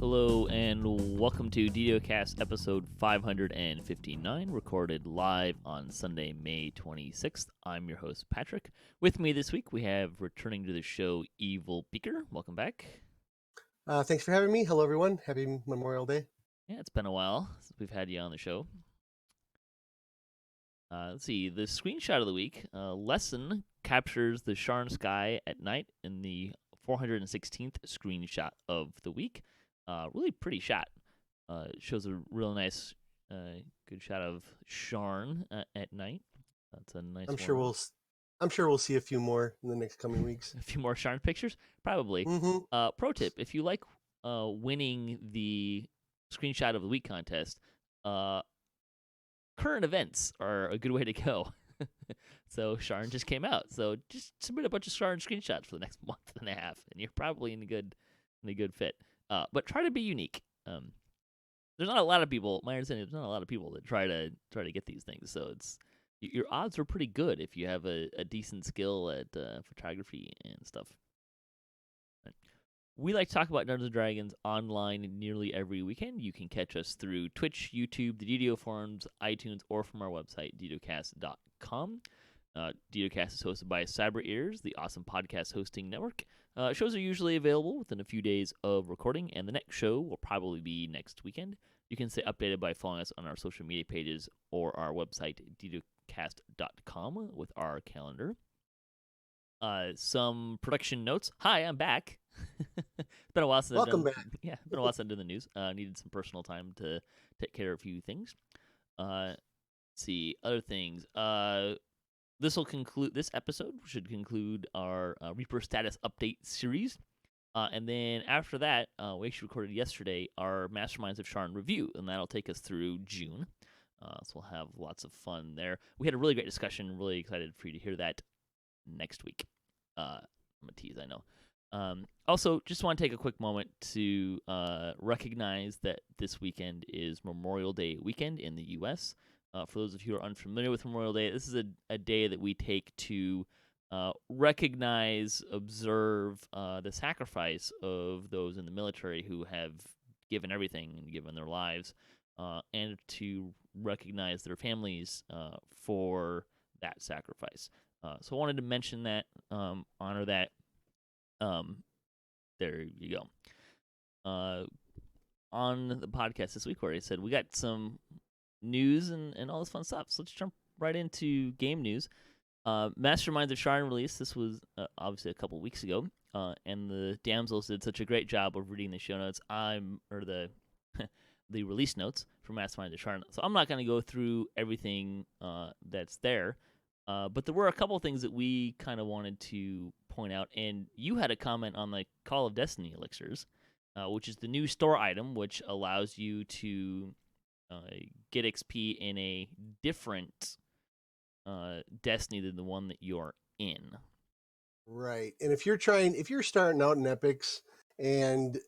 Hello and welcome to DDOCast episode 559, recorded live on Sunday, May 26th. I'm your host, Patrick. With me this week, we have returning to the show, Evilbeeker. Welcome back. Thanks for having me. Hello, everyone. Happy Memorial Day. Yeah, it's been a while since we've had you on the show. Let's see, the screenshot of the week. Lesson captures the Sharn sky at night in the 416th screenshot of the week. Really pretty shot. It shows a real nice, good shot of Sharn at night. That's a nice. I'm sure we'll see a few more in the next coming weeks. A few more Sharn pictures, probably. Mm-hmm. Pro tip: if you like winning the screenshot of the week contest, current events are a good way to go. So Sharn just came out, so just submit a bunch of Sharn screenshots for the next month and a half, and you're probably in a good fit. But try to be unique. There's not a lot of people. My understanding is there's not a lot of people that try to get these things. So it's your odds are pretty good if you have a decent skill at photography and stuff. We like to talk about Dungeons & Dragons online nearly every weekend. You can catch us through Twitch, YouTube, the DDO forums, iTunes, or from our website, DDOcast.com. DDOcast is hosted by Cyber Ears, the awesome podcast hosting network. Shows are usually available within a few days of recording, and the next show will probably be next weekend. You can stay updated by following us on our social media pages or our website, DDOcast.com, with our calendar. Some production notes. Hi, I'm back. It's been a while since Welcome back. Yeah, been a while since I've done the news. Needed some personal time to take care of a few things. Let's see, other things. This episode should conclude our Reaper status update series. And then after that, we actually recorded yesterday our Masterminds of Sharn review, and that'll take us through June. So we'll have lots of fun there. We had a really great discussion. Really excited for you to hear that next week. I'm a tease, I know. Also, just want to take a quick moment to recognize that this weekend is Memorial Day weekend in the U.S. For those of you who are unfamiliar with Memorial Day, this is a day that we take to recognize, observe the sacrifice of those in the military who have given everything and given their lives, and to recognize their families for that sacrifice. So I wanted to mention that, honor that. There you go. On the podcast this week, where I said we got some news and all this fun stuff. So let's jump right into game news. Masterminds of Sharn released. This was obviously a couple weeks ago, and the damsels did such a great job of reading the show notes. The the release notes for Masterminds of Sharn. So I'm not going to go through everything that's there. But there were a couple things that we kind of wanted to point out, and you had a comment on the Call of Destiny elixirs, which is the new store item, which allows you to get XP in a different Destiny than the one that you're in. Right. And if you're starting out in Epics and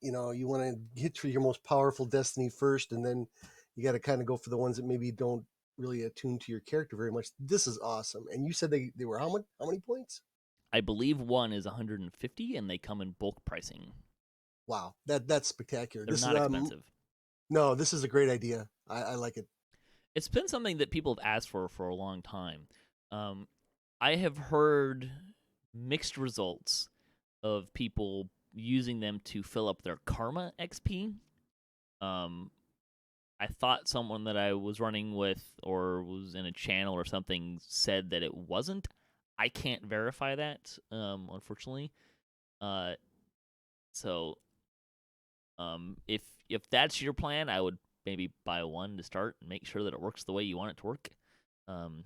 you want to hit for your most powerful Destiny first, and then you got to kind of go for the ones that maybe don't really attuned to your character very much. This is awesome. And you said they were how many points? I believe one is 150, and they come in bulk pricing. Wow, that's spectacular. They're not expensive. No, this is a great idea. I like it. It's been something that people have asked for a long time. I have heard mixed results of people using them to fill up their Karma XP. I thought someone that I was running with or was in a channel or something said that it wasn't. I can't verify that, unfortunately. So if that's your plan, I would maybe buy one to start and make sure that it works the way you want it to work.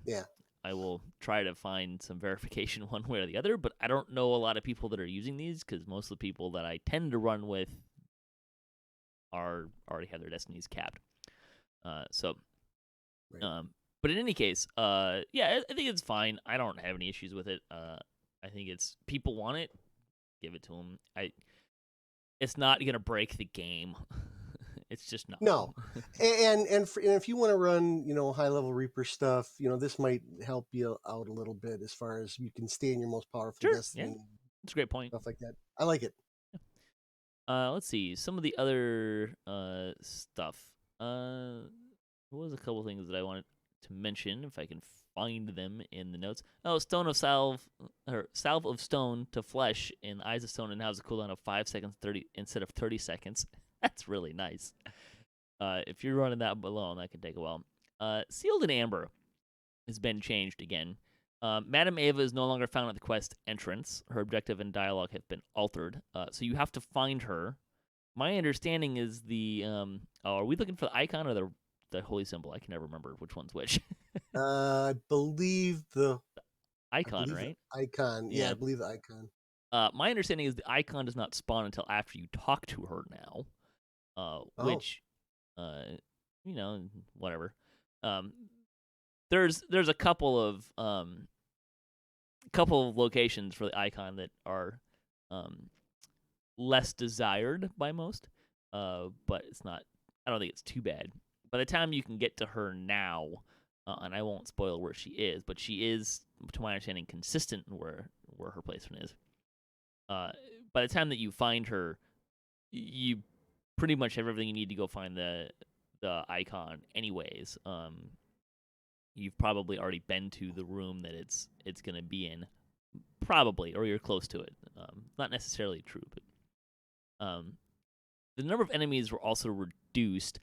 Yeah. I will try to find some verification one way or the other, but I don't know a lot of people that are using these because most of the people that I tend to run with already have their destinies capped. Right. But in any case, yeah, I think it's fine. I don't have any issues with it. I think it's people want it, give it to them. It's not gonna break the game. It's just not. No, and if you want to run, high level Reaper stuff, this might help you out a little bit as far as you can stay in your most powerful Sure, destiny. Yeah. That's a great point. Stuff like that. I like it. Let's see some of the other stuff. What was a couple things that I wanted to mention if I can find them in the notes? Oh, stone of salve or salve of stone to flesh in eyes of stone and has a cooldown of 5 seconds 30 instead of 30 seconds. That's really nice. If you're running that alone, that can take a while. Sealed in amber has been changed again. Madame Ava is no longer found at the quest entrance. Her objective and dialogue have been altered. So you have to find her. My understanding is the are we looking for the icon or the holy symbol? I can never remember which one's which. I believe the Icon, right? icon. Yeah, I Yeah. believe the icon. My understanding is the icon does not spawn until after you talk to her now. Oh, Which, uh, whatever. Um, there's a couple of locations for the icon that are less desired by most. But it's not. I don't think it's too bad. By the time you can get to her now, and I won't spoil where she is, but she is, to my understanding, consistent in where her placement is. By the time that you find her, you pretty much have everything you need to go find the icon. Anyways, you've probably already been to the room that it's gonna be in, probably, or you're close to it. Not necessarily true, but the number of enemies were also reduced.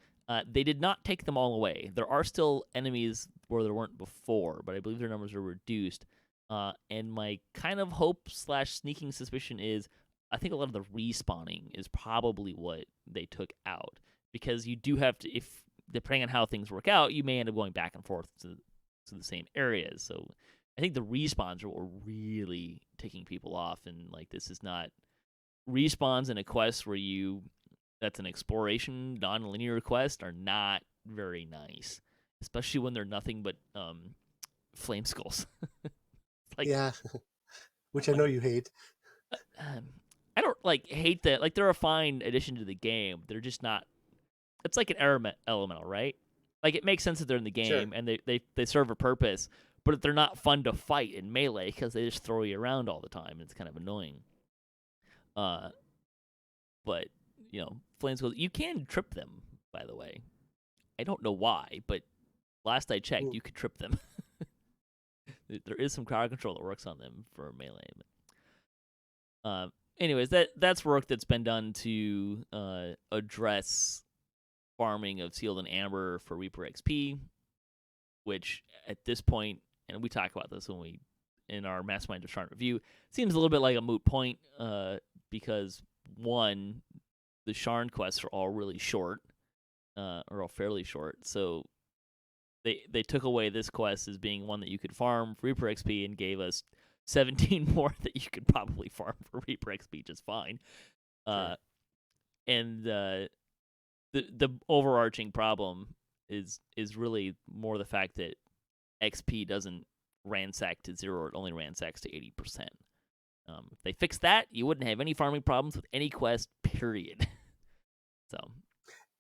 They did not take them all away. There are still enemies where there weren't before, but I believe their numbers are reduced. And my kind of hope / sneaking suspicion is I think a lot of the respawning is probably what they took out, because you do have to, if depending on how things work out, you may end up going back and forth to the same areas. So I think the respawns are what were really taking people off, and like this is not respawns in a quest where that's an exploration non-linear quest are not very nice, especially when they're nothing but flame skulls. Like, yeah, which I what? know you hate. Um, I don't like hate that. Like they're a fine addition to the game. They're just not. It's like an elemental, right? Like it makes sense that they're in the Sure. game and they serve a purpose, but they're not fun to fight in melee because they just throw you around all the time. And it's kind of annoying. Uh, but flame skulls, you can trip them. By the way, I don't know why, but last I checked, Mm. you could trip them. There is some crowd control that works on them for melee. Anyways, that's work that's been done to address farming of sealed and amber for Reaper XP, which at this point, and we talk about this when we in our Mastermind of Sharn review, seems a little bit like a moot point, because one, the Sharn quests are all really short, or all fairly short, so they took away this quest as being one that you could farm for Reaper XP and gave us 17 more that you could probably farm for Reaper XP just fine. Sure. And the overarching problem is really more the fact that XP doesn't ransack to 0, it only ransacks to 80%. If they fixed that, you wouldn't have any farming problems with any quest, period. So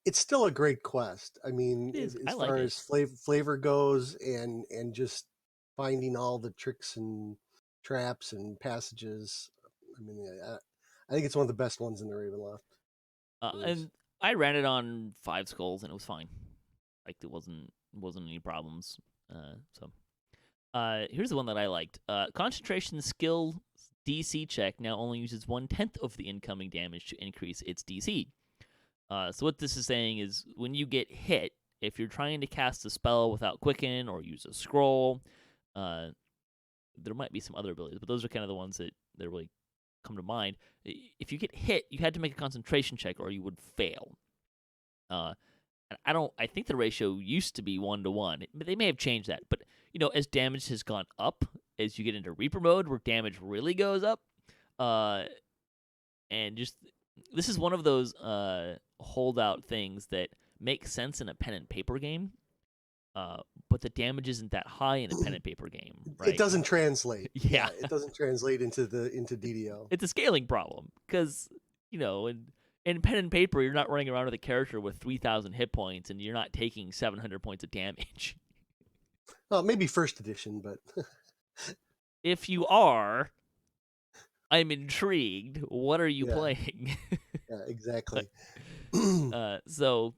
It's still a great quest. I mean, it is. I as like far it. as flavor goes, and just finding all the tricks and traps and passages. I mean, I think it's one of the best ones in the Ravenloft. It is. And I ran it on 5 skulls and it was fine. Like it wasn't any problems. Here's the one that I liked. Concentration skill DC check now only uses 1/10 of the incoming damage to increase its DC. So what this is saying is when you get hit, if you're trying to cast a spell without quicken or use a scroll, there might be some other abilities, but those are kind of the ones that really come to mind. If you get hit, you had to make a concentration check or you would fail. I think the ratio used to be 1-to-1. They may have changed that, but as damage has gone up as you get into Reaper mode, where damage really goes up, and just this is one of those holdout things that make sense in a pen and paper game, but the damage isn't that high in a pen and paper game, right? It doesn't translate. Yeah, It doesn't translate into DDO. it's a scaling problem because in pen and paper, you're not running around with a character with 3,000 hit points and you're not taking 700 points of damage. Well, maybe first edition, but If you are, I'm intrigued. What are you yeah, playing? yeah. exactly. So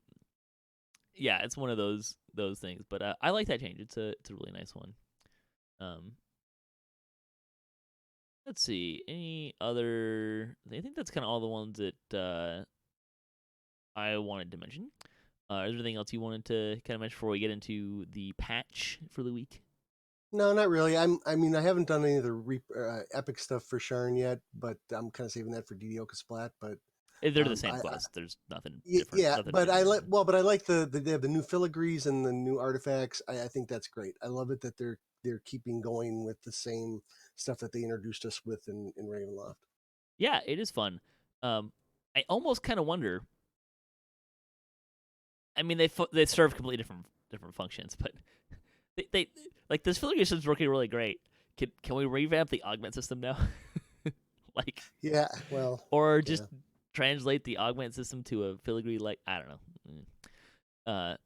yeah, it's one of those things. But I like that change. It's a really nice one. Let's see, any other. I think that's kind of all the ones that I wanted to mention. Is there anything else you wanted to kind of mention before we get into the patch for the week? No, not really. I mean, I haven't done any of the epic stuff for Sharn yet, but I'm kind of saving that for DDOCast Splat. But They're the same I quest. There's nothing different. yeah, Nothing but new I there. like they have the new filigrees and the new artifacts. I think that's great. I love it that they're keeping going with the same stuff that they introduced us with in Ravenloft. Yeah, it is fun. I almost kind of wonder. I mean, they serve completely different functions, but they like this filigree system's working really great. Can we revamp the augment system now? Like, Yeah, well, or yeah. just translate the augment system to a filigree? Like, I don't know.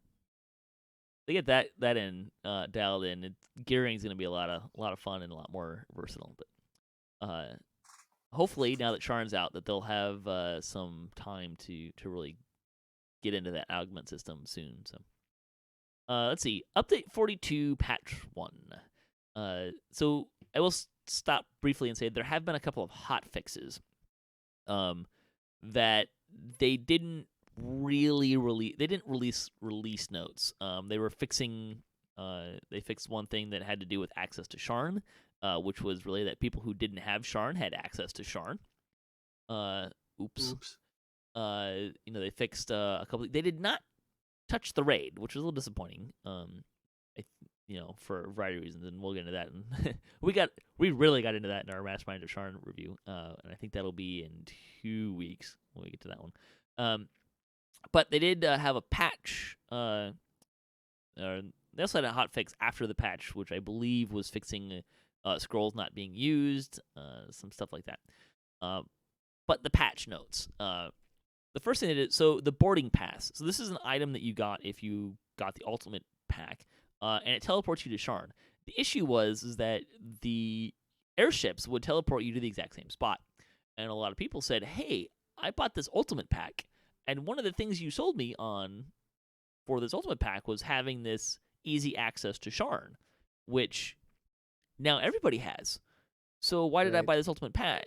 They get that in dialed in. Gearing's going to be a lot of fun and a lot more versatile. But hopefully, now that Sharn's out, that they'll have some time to really get into that augment system soon. So let's see. Update 42, patch 1. So I will stop briefly and say there have been a couple of hot fixes that they didn't really release notes. They were fixing. They fixed one thing that had to do with access to Sharn, which was really that people who didn't have Sharn had access to Sharn. Oops. They fixed a couple. They did not touch the raid, which was a little disappointing. For a variety of reasons, and we'll get into that. And we really got into that in our Mastermind of Sharn review, and I think that'll be in 2 weeks when we get to that one. But they did have a patch. They also had a hot fix after the patch, which I believe was fixing scrolls not being used, some stuff like that. But the patch notes. The first thing they did, so the boarding pass. So this is an item that you got if you got the ultimate pack, and it teleports you to Sharn. The issue is that the airships would teleport you to the exact same spot, and a lot of people said, "Hey, I bought this ultimate pack, and one of the things you sold me on for this ultimate pack was having this easy access to Sharn, which now everybody has. So why did I buy this ultimate pack?"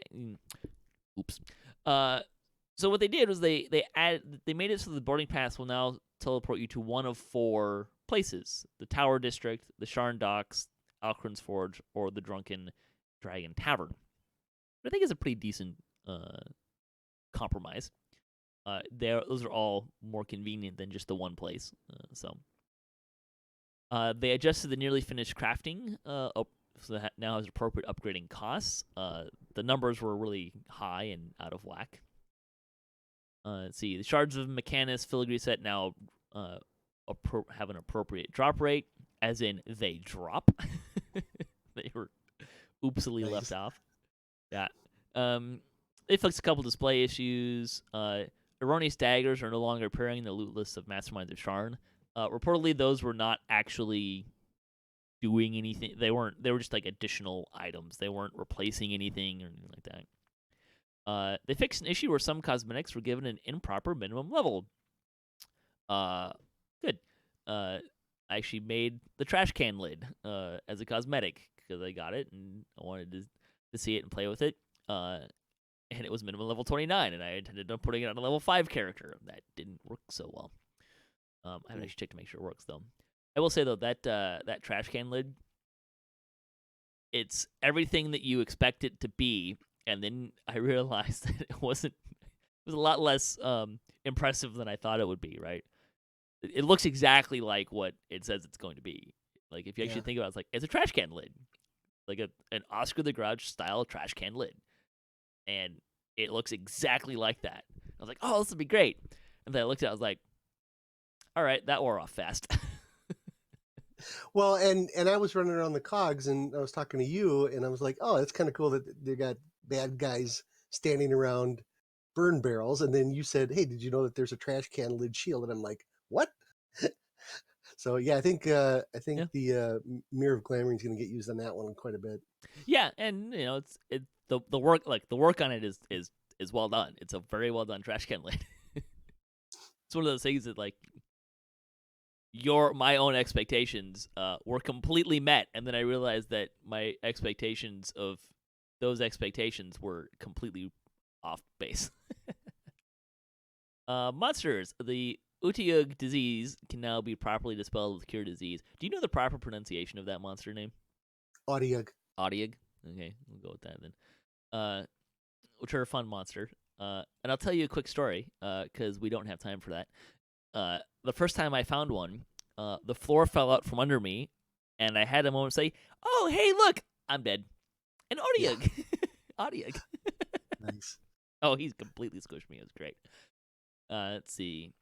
Oops. So what they did was they made it so the boarding pass will now teleport you to one of 4 places: the Tower District, the Sharn Docks, Alcrin's Forge, or the Drunken Dragon Tavern. I think it's a pretty decent compromise. Those are all more convenient than just the one place. They adjusted the nearly finished crafting so that now has appropriate upgrading costs. The numbers were really high and out of whack. Let's see. The Shards of Mechanus filigree set now have an appropriate drop rate, as in they drop. They were oopsily left off. Yeah. They fixed a couple display issues. Erroneous daggers are no longer appearing in the loot list of Masterminds of Sharn. Reportedly, those were not actually doing anything. They were just like additional items. They weren't replacing anything or anything like that. They fixed an issue where some cosmetics were given an improper minimum level. Good. I actually made the trash can lid as a cosmetic because I got it and I wanted to see it and play with it. And it was minimum level 29, and I intended on putting it on a level 5 character. That didn't work so well. I haven't actually checked to make sure it works, though. I will say, though, that trash can lid, it's everything that you expect it to be, and then I realized that it was a lot less impressive than I thought it would be, right? It looks exactly like what it says it's going to be. Like, if you actually think about it, it's a trash can lid. Like an Oscar the Grouch style trash can lid. And it looks exactly like that. I was like, oh, this would be great. And then I looked at it, I was like, all right, that wore off fast. Well, and I was running around the cogs, and I was talking to you, and I was like, oh, it's kind of cool that they got bad guys standing around burn barrels. And then you said, hey, did you know that there's a trash can lid shield? And I'm like, what? So yeah, I think the Mirror of Glamour is going to get used on that one quite a bit. Yeah, and the work on it is is well done. It's a very well done trash can lid. It's one of those things that like my own expectations were completely met, and then I realized that my expectations of those expectations were completely off base. Monsters. The Utiug disease can now be properly dispelled with cure disease. Do you know the proper pronunciation of that monster name? Audiug. Audiug? Okay, we'll go with that then. Which are a fun monster. And I'll tell you a quick story, because we don't have time for that. The first time I found one, the floor fell out from under me, and I had a moment say, "Oh, hey, look, I'm dead." And Audiug. Yeah. Audiug. Nice. Oh, he's completely squished me. It was great. Let's see.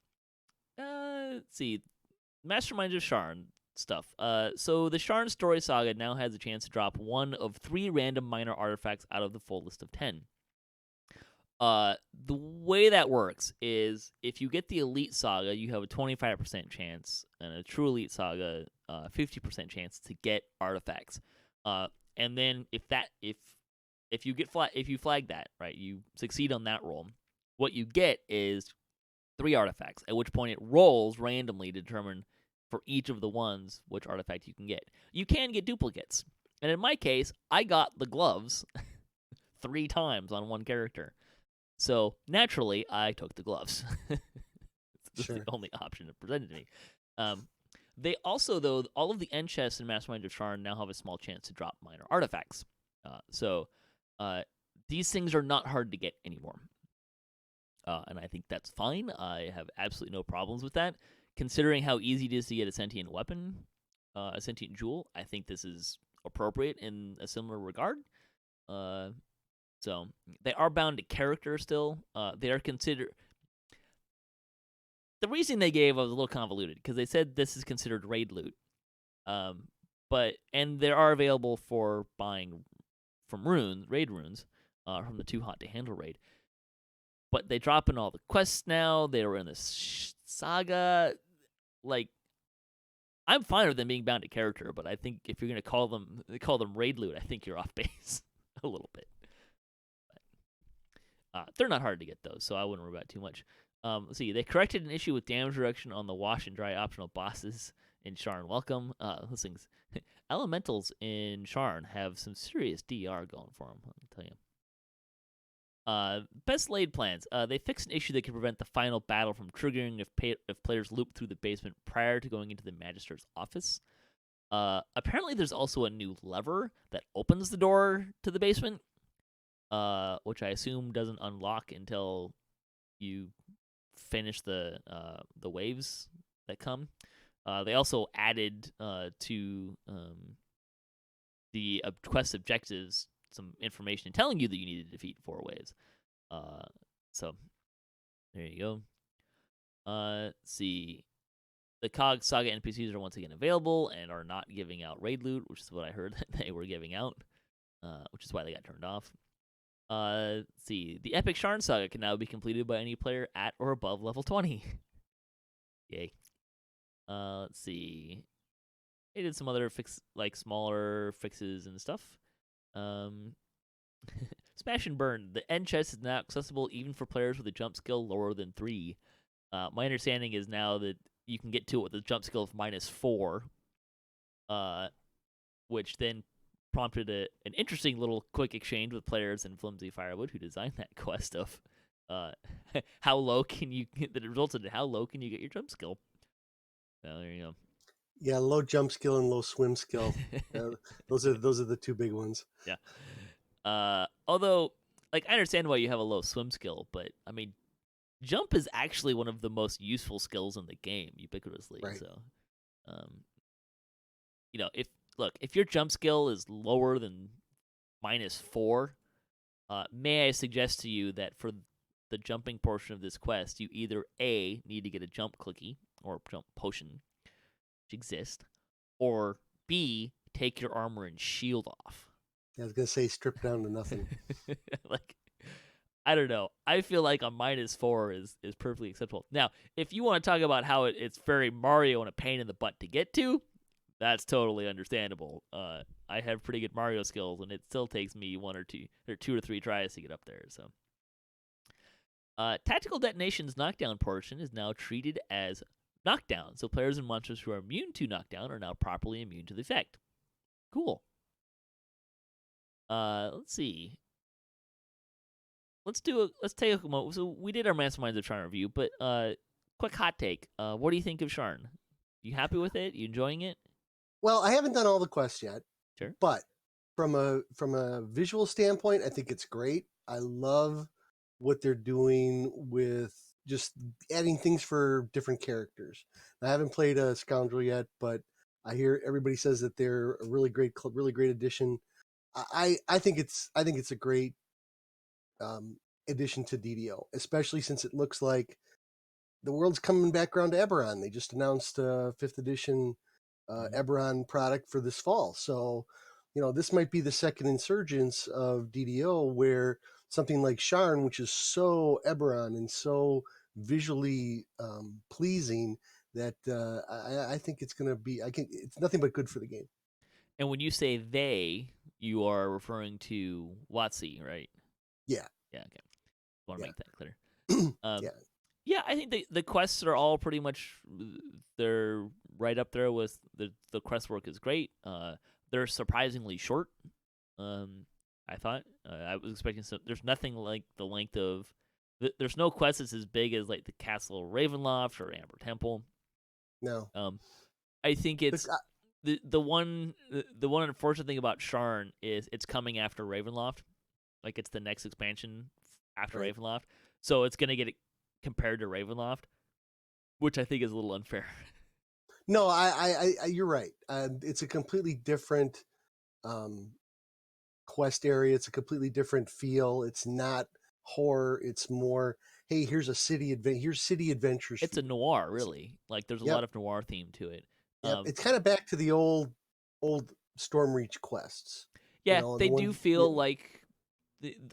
Masterminds of Sharn stuff. So the Sharn Story Saga now has a chance to drop one of 3 random minor artifacts out of the full list of 10. The way that works is if you get the Elite Saga, you have a 25% chance, and a True Elite Saga, 50% chance to get artifacts. And then if you flag that, right, you succeed on that roll, what you get is 3 artifacts, at which point it rolls randomly to determine for each of the ones which artifact you can get. You can get duplicates. And in my case, I got the gloves 3 times on one character. So naturally, I took the gloves. This is the only option that presented to me. They also, though, all of the end chests in Mastermind of Sharn now have a small chance to drop minor artifacts. So these things are not hard to get anymore. And I think that's fine. I have absolutely no problems with that. Considering how easy it is to get a sentient weapon, a sentient jewel, I think this is appropriate in a similar regard. So they are bound to character still. They are considered. The reason they gave was a little convoluted because they said this is considered raid loot. And they are available for buying from raid runes, from the Too Hot to Handle raid. But they drop in all the quests now. They were in this saga. Like, I'm fine with them being bound to character, but I think if you're gonna call them raid loot, I think you're off base a little bit. They're not hard to get though, so I wouldn't worry about it too much. Let's see. They corrected an issue with damage reduction on the wash and dry optional bosses in Sharn. Welcome. Those things. Elementals in Sharn have some serious DR going for them. Let me tell you. Best laid plans. They fixed an issue that can prevent the final battle from triggering if players loop through the basement prior to going into the Magister's office. Apparently, there's also a new lever that opens the door to the basement, which I assume doesn't unlock until you finish the waves that come. They also added to the quest objectives some information telling you that you need to defeat 4 waves. So there you go. Let's see. The COG Saga NPCs are once again available and are not giving out raid loot, which is what I heard that they were giving out, which is why they got turned off. Let's see. The Epic Sharn Saga can now be completed by any player at or above level 20. Yay. Let's see. They did some other smaller fixes and stuff. Smash and Burn. The end chest is now accessible even for players with a jump skill lower than 3. My understanding is now that you can get to it with a jump skill of -4, which then prompted an interesting little quick exchange with players in Flimsy Firewood, who designed that quest of how low can you get, that resulted in how low can you get your jump skill. So there you go. Yeah, low jump skill and low swim skill. Those are the 2 big ones. Yeah. Although, I understand why you have a low swim skill, but I mean, jump is actually one of the most useful skills in the game, ubiquitously. Right. So, if your jump skill is lower than -4, may I suggest to you that for the jumping portion of this quest, you either A, need to get a jump clicky or jump potion, which exist, or B, take your armor and shield off. I was gonna say strip down to nothing. I don't know. I feel like a -4 is perfectly acceptable. Now, if you want to talk about how it's very Mario and a pain in the butt to get to, that's totally understandable. I have pretty good Mario skills, and it still takes me 2 or 3 tries to get up there. So, Tactical Detonation's knockdown portion is now treated as knockdown, so players and monsters who are immune to knockdown are now properly immune to the effect. Cool. Let's see. Let's take a moment. So we did our Masterminds of Sharn review, but quick hot take. What do you think of Sharn? You happy with it? You enjoying it? Well, I haven't done all the quests yet, Sure. but from a visual standpoint, I think it's great. I love what they're doing with just adding things for different characters. I haven't played a Scoundrel yet, but I hear everybody says that they're a really great addition. I think it's a great addition to DDO, especially since it looks like the world's coming back around to Eberron. They just announced a 5th edition Eberron product for this fall. So, this might be the second insurgence of DDO where something like Sharn, which is so Eberron and so visually pleasing, that I think it's going to be, it's nothing but good for the game. And when you say they, you are referring to WotC, right? Yeah. Yeah, okay. Want to make that clear. Yeah. Yeah, I think the quests are all pretty much, they're right up there with the quest work is great. They're surprisingly short. I thought I was expecting some. There's nothing like the length of. There's no quest that's as big as like the Castle of Ravenloft or Amber Temple. No. I think it's the one unfortunate thing about Sharn is it's coming after Ravenloft. Like it's the next expansion after Right. Ravenloft, so it's gonna get compared to Ravenloft, which I think is a little unfair. No, I you're right. It's a completely different quest area. It's a completely different feel. It's not horror. It's more, hey, here's a here's city adventures. It's a noir, really. Like there's a lot of noir theme to it. Yep. It's kind of back to the old Stormreach quests. Yeah, they do feel like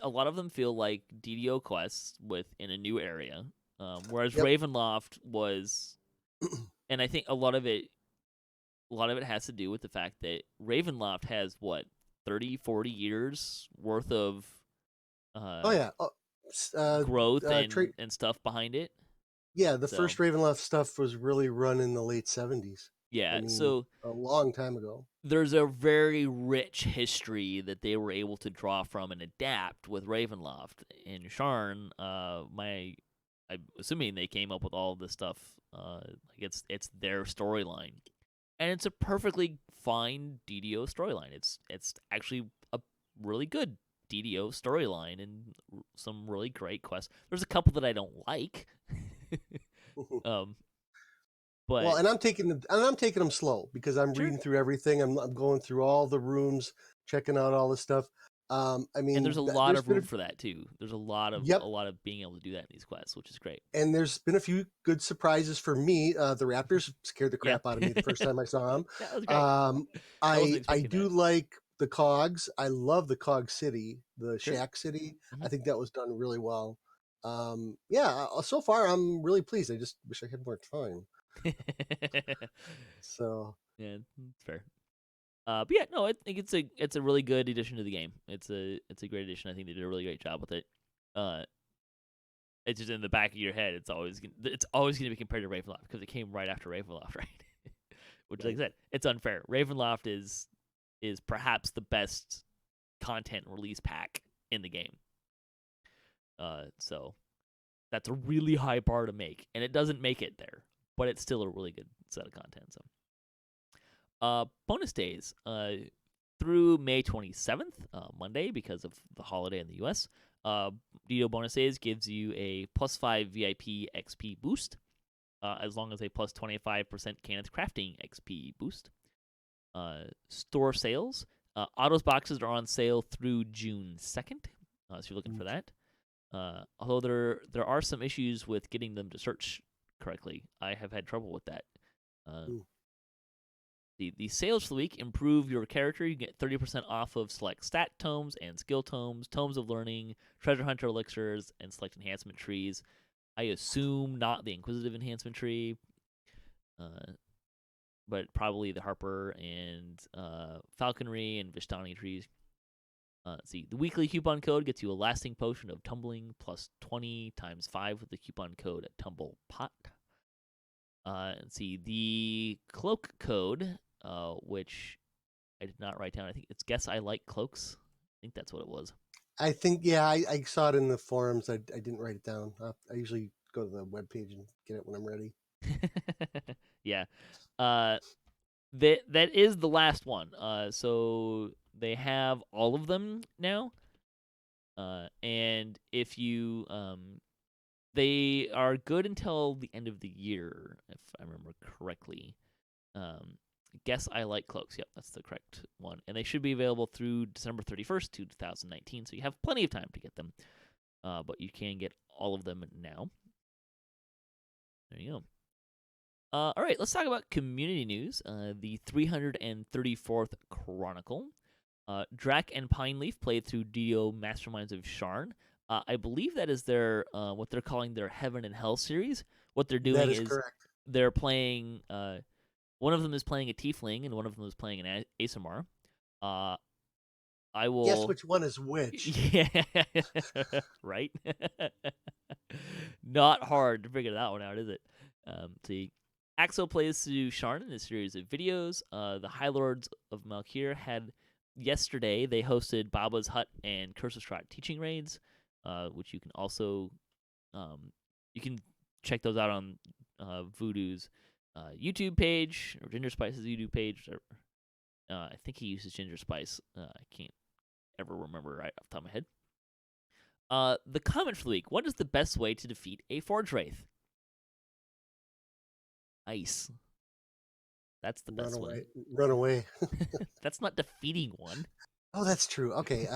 a lot of them feel like DDO quests in a new area, whereas Ravenloft was, and I think a lot of it has to do with the fact that Ravenloft has what 30, 40 years worth of growth and stuff behind it. Yeah, the first Ravenloft stuff was really run in the late 70s. Yeah, so a long time ago. There's a very rich history that they were able to draw from and adapt with Ravenloft. In Sharn, I'm assuming they came up with all this stuff. Like it's their storyline, and it's a perfectly fine DDO storyline. It's actually a really good DDO storyline and some really great quests. There's a couple that I don't like. But well, and I'm taking them slow because I'm reading through everything. I'm going through all the rooms, checking out all the stuff. And there's a lot of room for that too. There's a lot of being able to do that in these quests, which is great. And there's been a few good surprises for me. The Raptors scared the crap out of me the first time I saw them. That was great. I do like the Cogs. I love the Cog City, the Shack City. I think that was done really well. So far I'm really pleased. I just wish I had more time. So yeah, it's fair. But yeah, no, I think it's a really good addition to the game. It's a great addition. I think they did a really great job with it. It's just in the back of your head. It's always gonna be compared to Ravenloft because it came right after Ravenloft, right? Which, like I said, it's unfair. Ravenloft is perhaps the best content release pack in the game. So that's a really high bar to make, and it doesn't make it there, but it's still a really good set of content. So, bonus days through May 27th, Monday, because of the holiday in the U.S. DDO bonus days gives you a +5 VIP XP boost, as long as a +25% Cannith Crafting XP boost. Store sales. Autos boxes are on sale through June 2nd, so you're looking for that. Although there are some issues with getting them to search correctly. I have had trouble with that. The sales for the week improve your character. You get 30% off of select stat tomes and skill tomes, tomes of learning, treasure hunter elixirs, and select enhancement trees. I assume not the inquisitive enhancement tree, but probably the Harper and falconry and Vistani trees. Let's see. The weekly coupon code gets you a lasting potion of tumbling plus 20 times 5 with the coupon code at TumblePot. Let's see. The cloak code, which I did not write down. I think it's Guess I Like Cloaks. I think that's what it was. I think, yeah, I saw it in the forums. I didn't write it down. I usually go to the webpage and get it when I'm ready. Yeah. That is the last one. So they have all of them now. And if you they are good until the end of the year, if I remember correctly. Guess I Like Cloaks. Yep, that's the correct one. And they should be available through December 31st, 2019. So you have plenty of time to get them. But you can get all of them now. There you go. All right, let's talk about community news. The 334th Chronicle. Drac and Pineleaf played through DDO Masterminds of Sharn. I believe that is their what they're calling their Heaven and Hell series. What they're doing is correct. They're playing. One of them is playing a Tiefling, and one of them is playing an ASMR. I will guess which one is which. Yeah, right. Not hard to figure that one out, is it? See, Axel plays through Sharn in a series of videos. The High Lords of Malkir had yesterday. They hosted Baba's Hut and Curse of Strahd teaching raids, which you can also you can check those out on Voodoo's YouTube page or Ginger Spice's YouTube page. I think he uses Ginger Spice. I can't ever remember right off the top of my head. The comment for the week: what is the best way to defeat a Forge Wraith? Ice. That's the best way. Run away. That's not defeating one. Oh, that's true. Okay.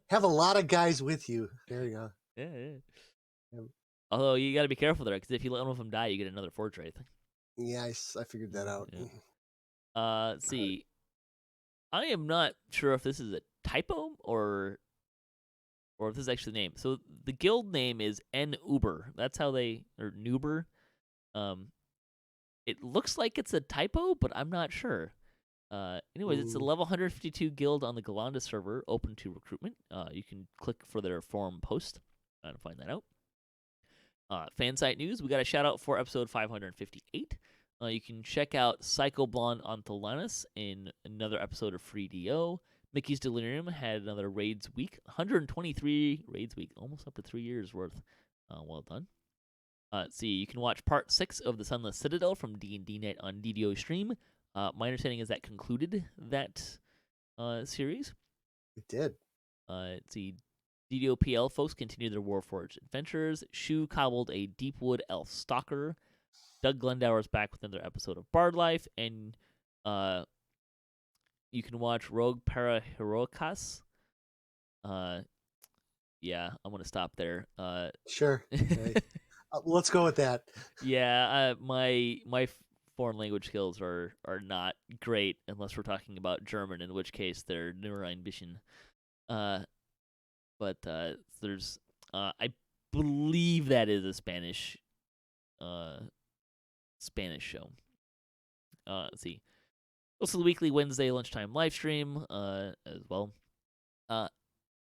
Have a lot of guys with you. There you go. Yeah. Although you got to be careful there, because if you let one of them die, you get another Forge Wraith. Yeah, I figured that out. Yeah. Let's see. I am not sure if this is a typo or if this is actually the name. So the guild name is N-Uber. That's how they, or Nuber. It looks like it's a typo, but I'm not sure. Anyways, it's a level 152 guild on the Galanda server, open to recruitment. You can click for their forum post to find that out. Fansite news, we got a shout out for episode 558. You can check out Psycho Blonde on Thalanis in another episode of Free DO. Mickey's Delirium had another raids week, 123 raids week, almost up to 3 years worth. Well done. Let's see, you can watch part 6 of the Sunless Citadel from D&D Night on DDO stream. My understanding is that concluded that series. It did. Let's see, DDOPL folks continue their Warforged adventures. Shu cobbled a Deepwood Elf Stalker. Doug Glendower's back with another episode of Bard Life, and you can watch Rogue Para Heroicas. Yeah, I'm gonna stop there. Sure. Okay. Let's go with that. Yeah, my foreign language skills are not great unless we're talking about German, in which case they're nur ein bisschen. But there's I believe that is a Spanish show. Let's see. Also, the weekly Wednesday lunchtime live stream as well.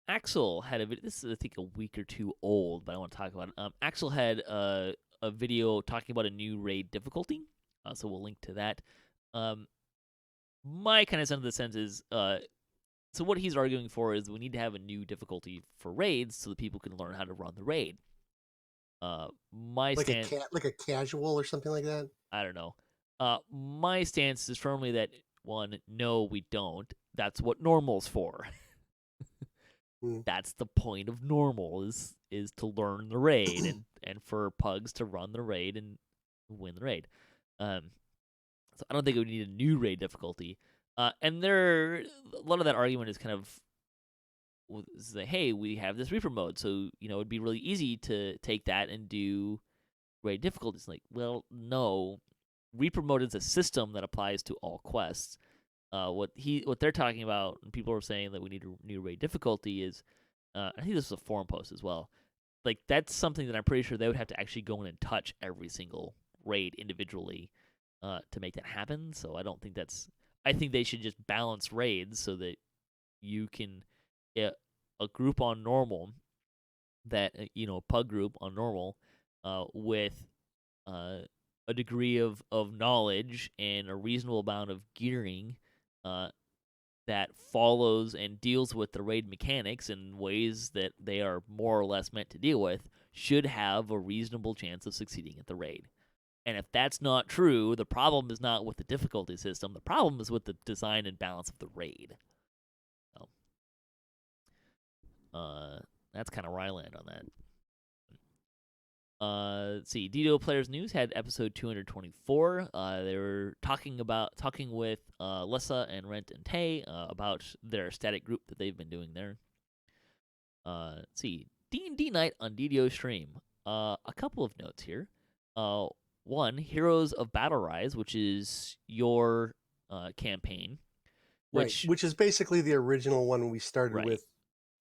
Axel had a video. This is, I think, a week or two old, but I want to talk about it. Axel had a video talking about a new raid difficulty, so we'll link to that. My kind of sense of the sense is, so what he's arguing for is we need to have a new difficulty for raids so that people can learn how to run the raid. Like a casual or something like that? I don't know. My stance is firmly that, one, no, we don't. That's what normal's for. That's the point of normal is to learn the raid and for pugs to run the raid and win the raid. So I don't think we need a new raid difficulty. And a lot of that argument is kind of say, hey, we have this Reaper mode, so it'd be really easy to take that and do raid difficulties. Like, well, no, Reaper mode is a system that applies to all quests. What they're talking about, and people are saying that we need a new raid difficulty is, I think this was a forum post as well. Like, that's something that I'm pretty sure they would have to actually go in and touch every single raid individually to make that happen. So I don't think I think they should just balance raids so that you can a group on normal that pug group on normal with a degree of knowledge and a reasonable amount of gearing uh, that follows and deals with the raid mechanics in ways that they are more or less meant to deal with should have a reasonable chance of succeeding at the raid. And if that's not true, the problem is not with the difficulty system. The problem is with the design and balance of the raid. So, that's kind of where I land on that. Let's see. DDO Players News had episode 224. They were talking with Lessa and Rent and Tay about their static group that they've been doing there. Let's see. D&D night on DDO stream. A couple of notes here. One, Heroes of Battle Rise, which is your campaign, which is basically the original one we started with.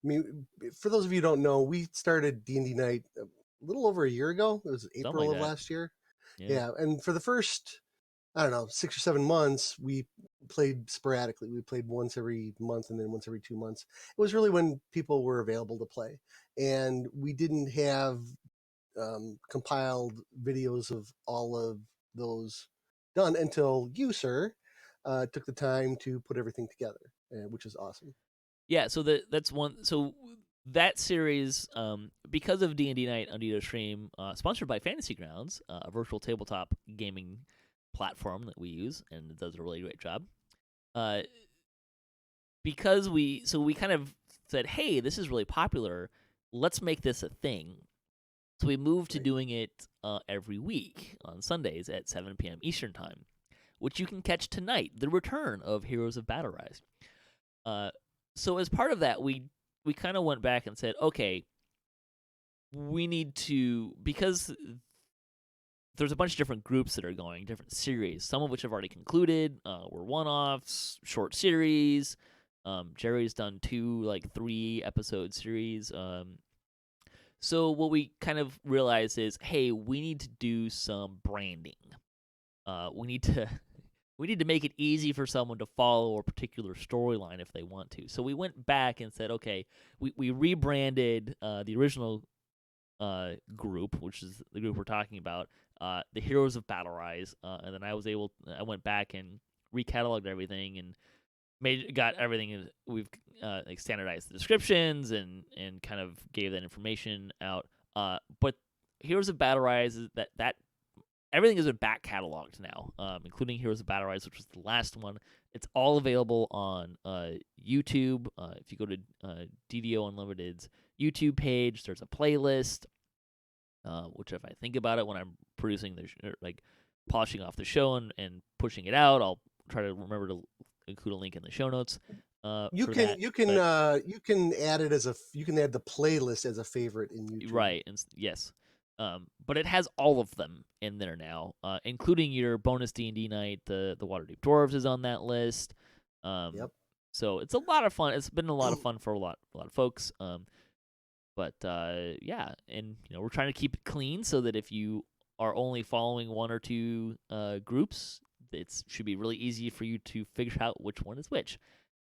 I mean, for those of you who don't know, we started D&D night a little over a year ago. It was April of last year. Yeah, and for the first, I don't know, 6 or 7 months, we played sporadically. We played once every month and then once every 2 months. It was really when people were available to play. And we didn't have compiled videos of all of those done until you, sir, took the time to put everything together, which is awesome. Yeah, so that's one. So that series, because of D&D Night on DDO Stream, sponsored by Fantasy Grounds, a virtual tabletop gaming platform that we use, and it does a really great job. Because we kind of said, hey, this is really popular. Let's make this a thing. So we moved to doing it every week on Sundays at 7 p.m. Eastern Time, which you can catch tonight, the return of Heroes of Battle Rise. So as part of that, we kind of went back and said, okay, we need to, because there's a bunch of different groups that are going, different series, some of which have already concluded, were one-offs, short series. Jerry's done 2 3-episode series. So what we kind of realized is, hey, we need to do some branding. We need to make it easy for someone to follow a particular storyline if they want to. So we went back and said, okay, we rebranded the original group, which is the group we're talking about, the Heroes of Battle Rise, and then I went back and recatalogued everything and got everything. We've standardized the descriptions and kind of gave that information out. But Heroes of Battle Rise is that everything has been back cataloged now, including Heroes of Battle Rise, which was the last one. It's all available on YouTube. If you go to DDO Unlimited's YouTube page, there's a playlist. Which, if I think about it, when I'm producing polishing off the show and pushing it out, I'll try to remember to include a link in the show notes. You can add it you can add the playlist as a favorite in YouTube. Right, and yes. But it has all of them in there now, including your bonus D&D night. The Waterdeep Dwarves is on that list. Yep. So it's a lot of fun. It's been a lot of fun for a lot of folks. But yeah, and we're trying to keep it clean so that if you are only following 1 or 2 groups, it should be really easy for you to figure out which one is which.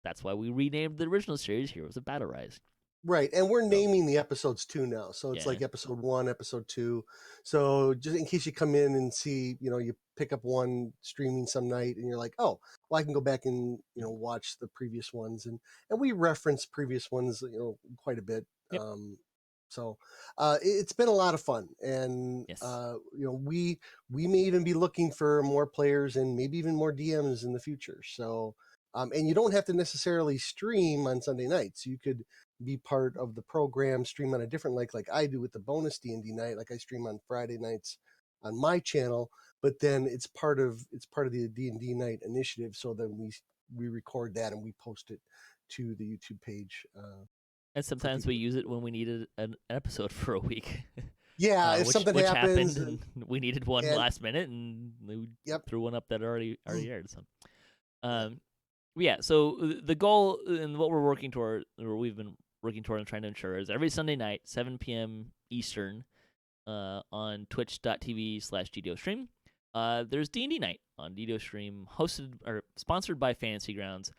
That's why we renamed the original series Heroes of Battle Rise. Right, and we're naming the episodes too now, so it's like episode 1, episode 2. So just in case you come in and see, you pick up one streaming some night, and you're like, oh, well, I can go back and watch the previous ones, and we reference previous ones, quite a bit. Yep. So it's been a lot of fun, and yes. We may even be looking for more players and maybe even more DMs in the future. So. And you don't have to necessarily stream on Sunday nights. You could be part of the program, stream on a different like I do with the bonus D&D night. Like I stream on Friday nights on my channel, but then it's part of the D&D night initiative. So then we record that and we post it to the YouTube page. And sometimes we use it when we needed an episode for a week. Yeah, if something happens, happened and we needed one last minute, and we threw one up that already aired. So, yeah. So the goal and what we're working toward, or we've been working toward and trying to ensure, is every Sunday night, 7 p.m. Eastern, on twitch.tv/DDO Stream. There's D&D night on DDO Stream, hosted or sponsored by Fantasy Grounds.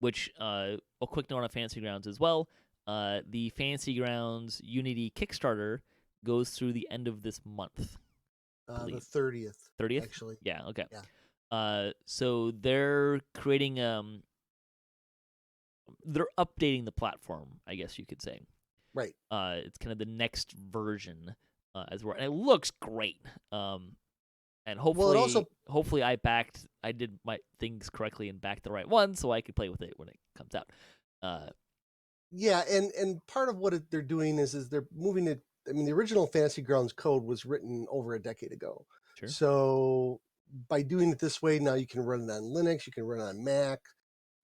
which a quick note on Fantasy Grounds as well. The Fantasy Grounds Unity Kickstarter goes through the end of this month. The 30th, 30th? actually. Yeah, okay. Yeah. So they're creating they're updating the platform, I guess you could say. Right. It's kind of the next version as well, and it looks great. And hopefully I did my things correctly and backed the right one, so I could play with it when it comes out. Yeah, and part of what they're doing is they're moving it. I mean, the original Fantasy Grounds code was written over a decade ago. Sure. So by doing it this way, now you can run it on Linux, you can run it on Mac.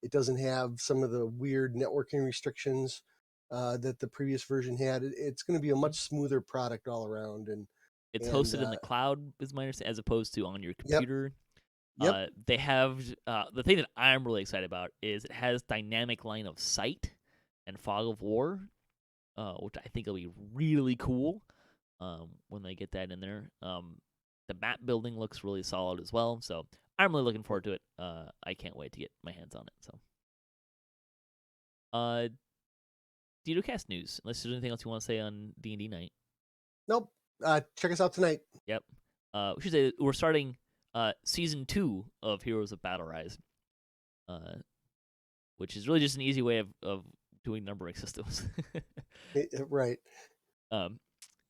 It doesn't have some of the weird networking restrictions that the previous version had. It's going to be a much smoother product all around, and it's hosted in the cloud, is my understanding, as opposed to on your computer. Yep. They have the thing that I'm really excited about is it has dynamic line of sight and fog of war, which I think will be really cool when they get that in there. The map building looks really solid as well, so I'm really looking forward to it. I can't wait to get my hands on it. So, DDOCast news. Unless there's anything else you want to say on D&D night. Nope. Check us out tonight. Yep. We should say we're starting season 2 of Heroes of Battle Rise, which is really just an easy way of doing numbering systems. Right.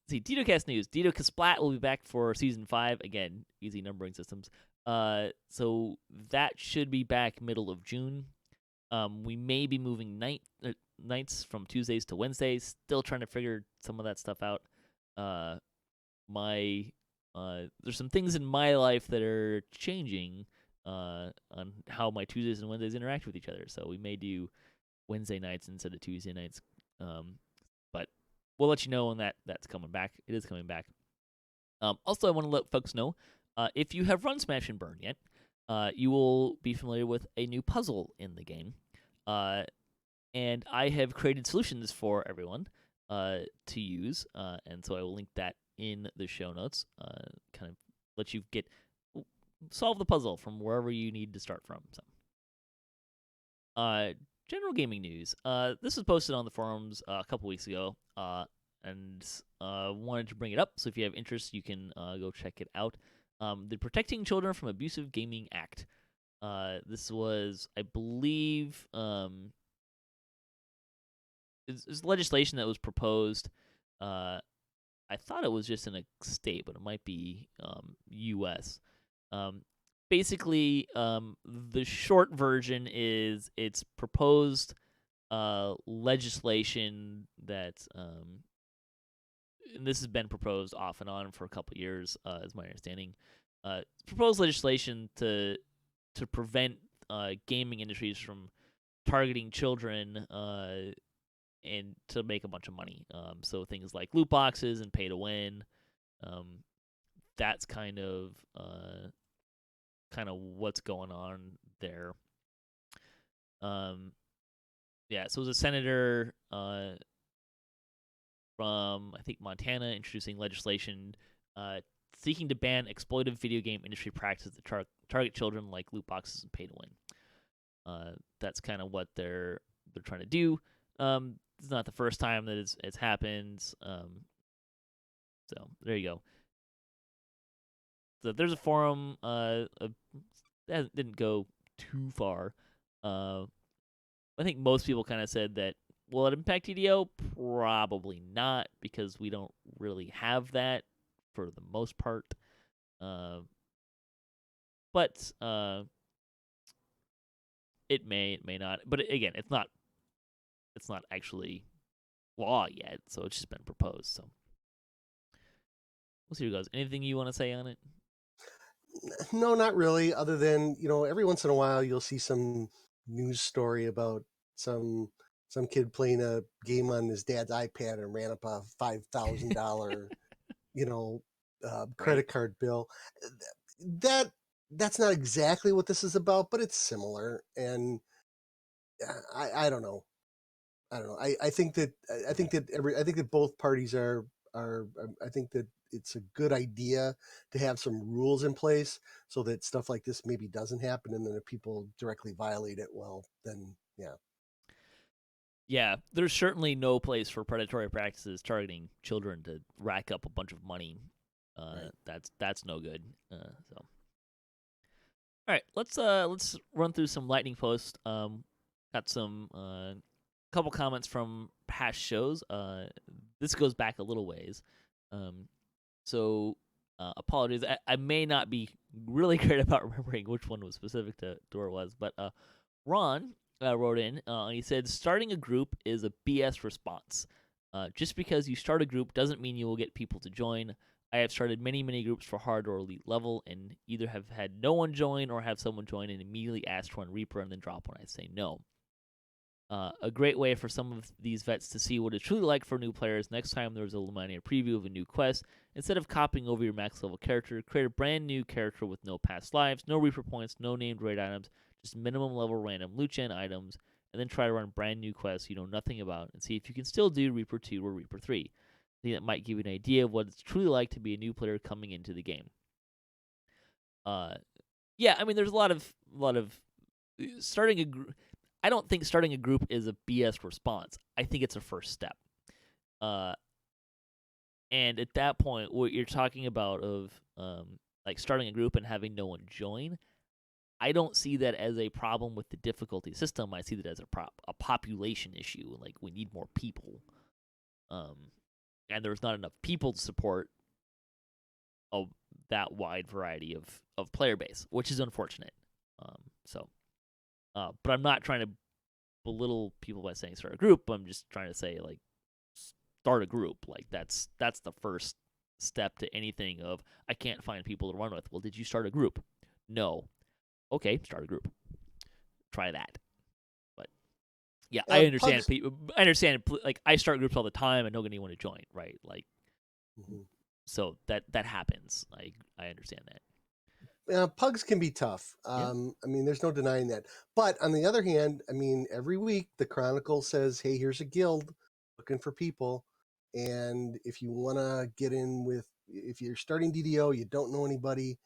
See, DDOCast news. DDOCast Splat will be back for season 5 again. Easy numbering systems. So that should be back middle of June. We may be moving nights from Tuesdays to Wednesdays. Still trying to figure some of that stuff out. There's some things in my life that are changing on how my Tuesdays and Wednesdays interact with each other. So we may do Wednesday nights instead of Tuesday nights. But we'll let you know when that's coming back. It is coming back. Also, I want to let folks know, if you have run Smash and Burn yet, you will be familiar with a new puzzle in the game. And I have created solutions for everyone to use. And so I will link that in the show notes. Kind of let you solve the puzzle from wherever you need to start from. So, general gaming news. This was posted on the forums a couple weeks ago, and wanted to bring it up. So if you have interest, you can go check it out. The Protecting Children from Abusive Gaming Act. This was, I believe, it's legislation that was proposed. I thought it was just in a state, but it might be U.S. Basically, the short version is it's proposed legislation that, and this has been proposed off and on for a couple years, is my understanding. Proposed legislation to prevent gaming industries from targeting children and to make a bunch of money. So things like loot boxes and pay to win. That's kind of what's going on there. Yeah, so it was a senator from, I think, Montana introducing legislation seeking to ban exploitive video game industry practices that target children like loot boxes and pay to win. That's kind of what they're trying to do. It's not the first time that it's happened. So there you go. So there's a forum that didn't go too far. I think most people kind of said that, will it impact TDO? Probably not, because we don't really have that for the most part. But it may not. But again, it's not actually law yet, so it's just been proposed. So we'll see who goes. Anything you want to say on it? No, not really. Other than, every once in a while you'll see some news story about some kid playing a game on his dad's iPad and ran up a $5,000, credit card bill. That's not exactly what this is about, but it's similar. And I don't know. I think that both parties are are. I think that it's a good idea to have some rules in place so that stuff like this maybe doesn't happen. And then if people directly violate it, well, then yeah. Yeah, there's certainly no place for predatory practices targeting children to rack up a bunch of money. Right. That's no good. So, all right, let's run through some lightning posts. Got some couple comments from past shows. This goes back a little ways. So apologies. I may not be really great about remembering which one was specific to where it was, but Ron wrote in. He said, starting a group is a BS response. Just because you start a group doesn't mean you will get people to join. I have started many groups for hard or elite level and either have had no one join or have someone join and immediately ask to run Reaper and then drop when I say no. A great way for some of these vets to see what it's truly like for new players next time there's a minor preview of a new quest. Instead of copying over your max level character, create a brand new character with no past lives, no Reaper points, no named raid items, just minimum level random loot gen items, and then try to run brand new quests you know nothing about and see if you can still do Reaper 2 or Reaper 3. I think that might give you an idea of what it's truly like to be a new player coming into the game. Yeah, I mean, there's a lot of starting a group. I don't think starting a group is a BS response. I think it's a first step. And at that point, what you're talking about of like starting a group and having no one join, I don't see that as a problem with the difficulty system. I see that as a population issue. Like we need more people, and there's not enough people to support that wide variety of player base, which is unfortunate. But I'm not trying to belittle people by saying start a group. I'm just trying to say like start a group. Like that's the first step to anything of I can't find people to run with. Well, did you start a group? No. Okay, start a group. Try that. But yeah, I understand. Pugs. I understand. Like I start groups all the time and don't get anyone to join. Right. Like so that happens. I understand that. Pugs can be tough. Yeah. I mean, there's no denying that. But on the other hand, I mean, every week the Chronicle says, "Hey, here's a guild looking for people, and if you want to get in with, if you're starting DDO, you don't know anybody,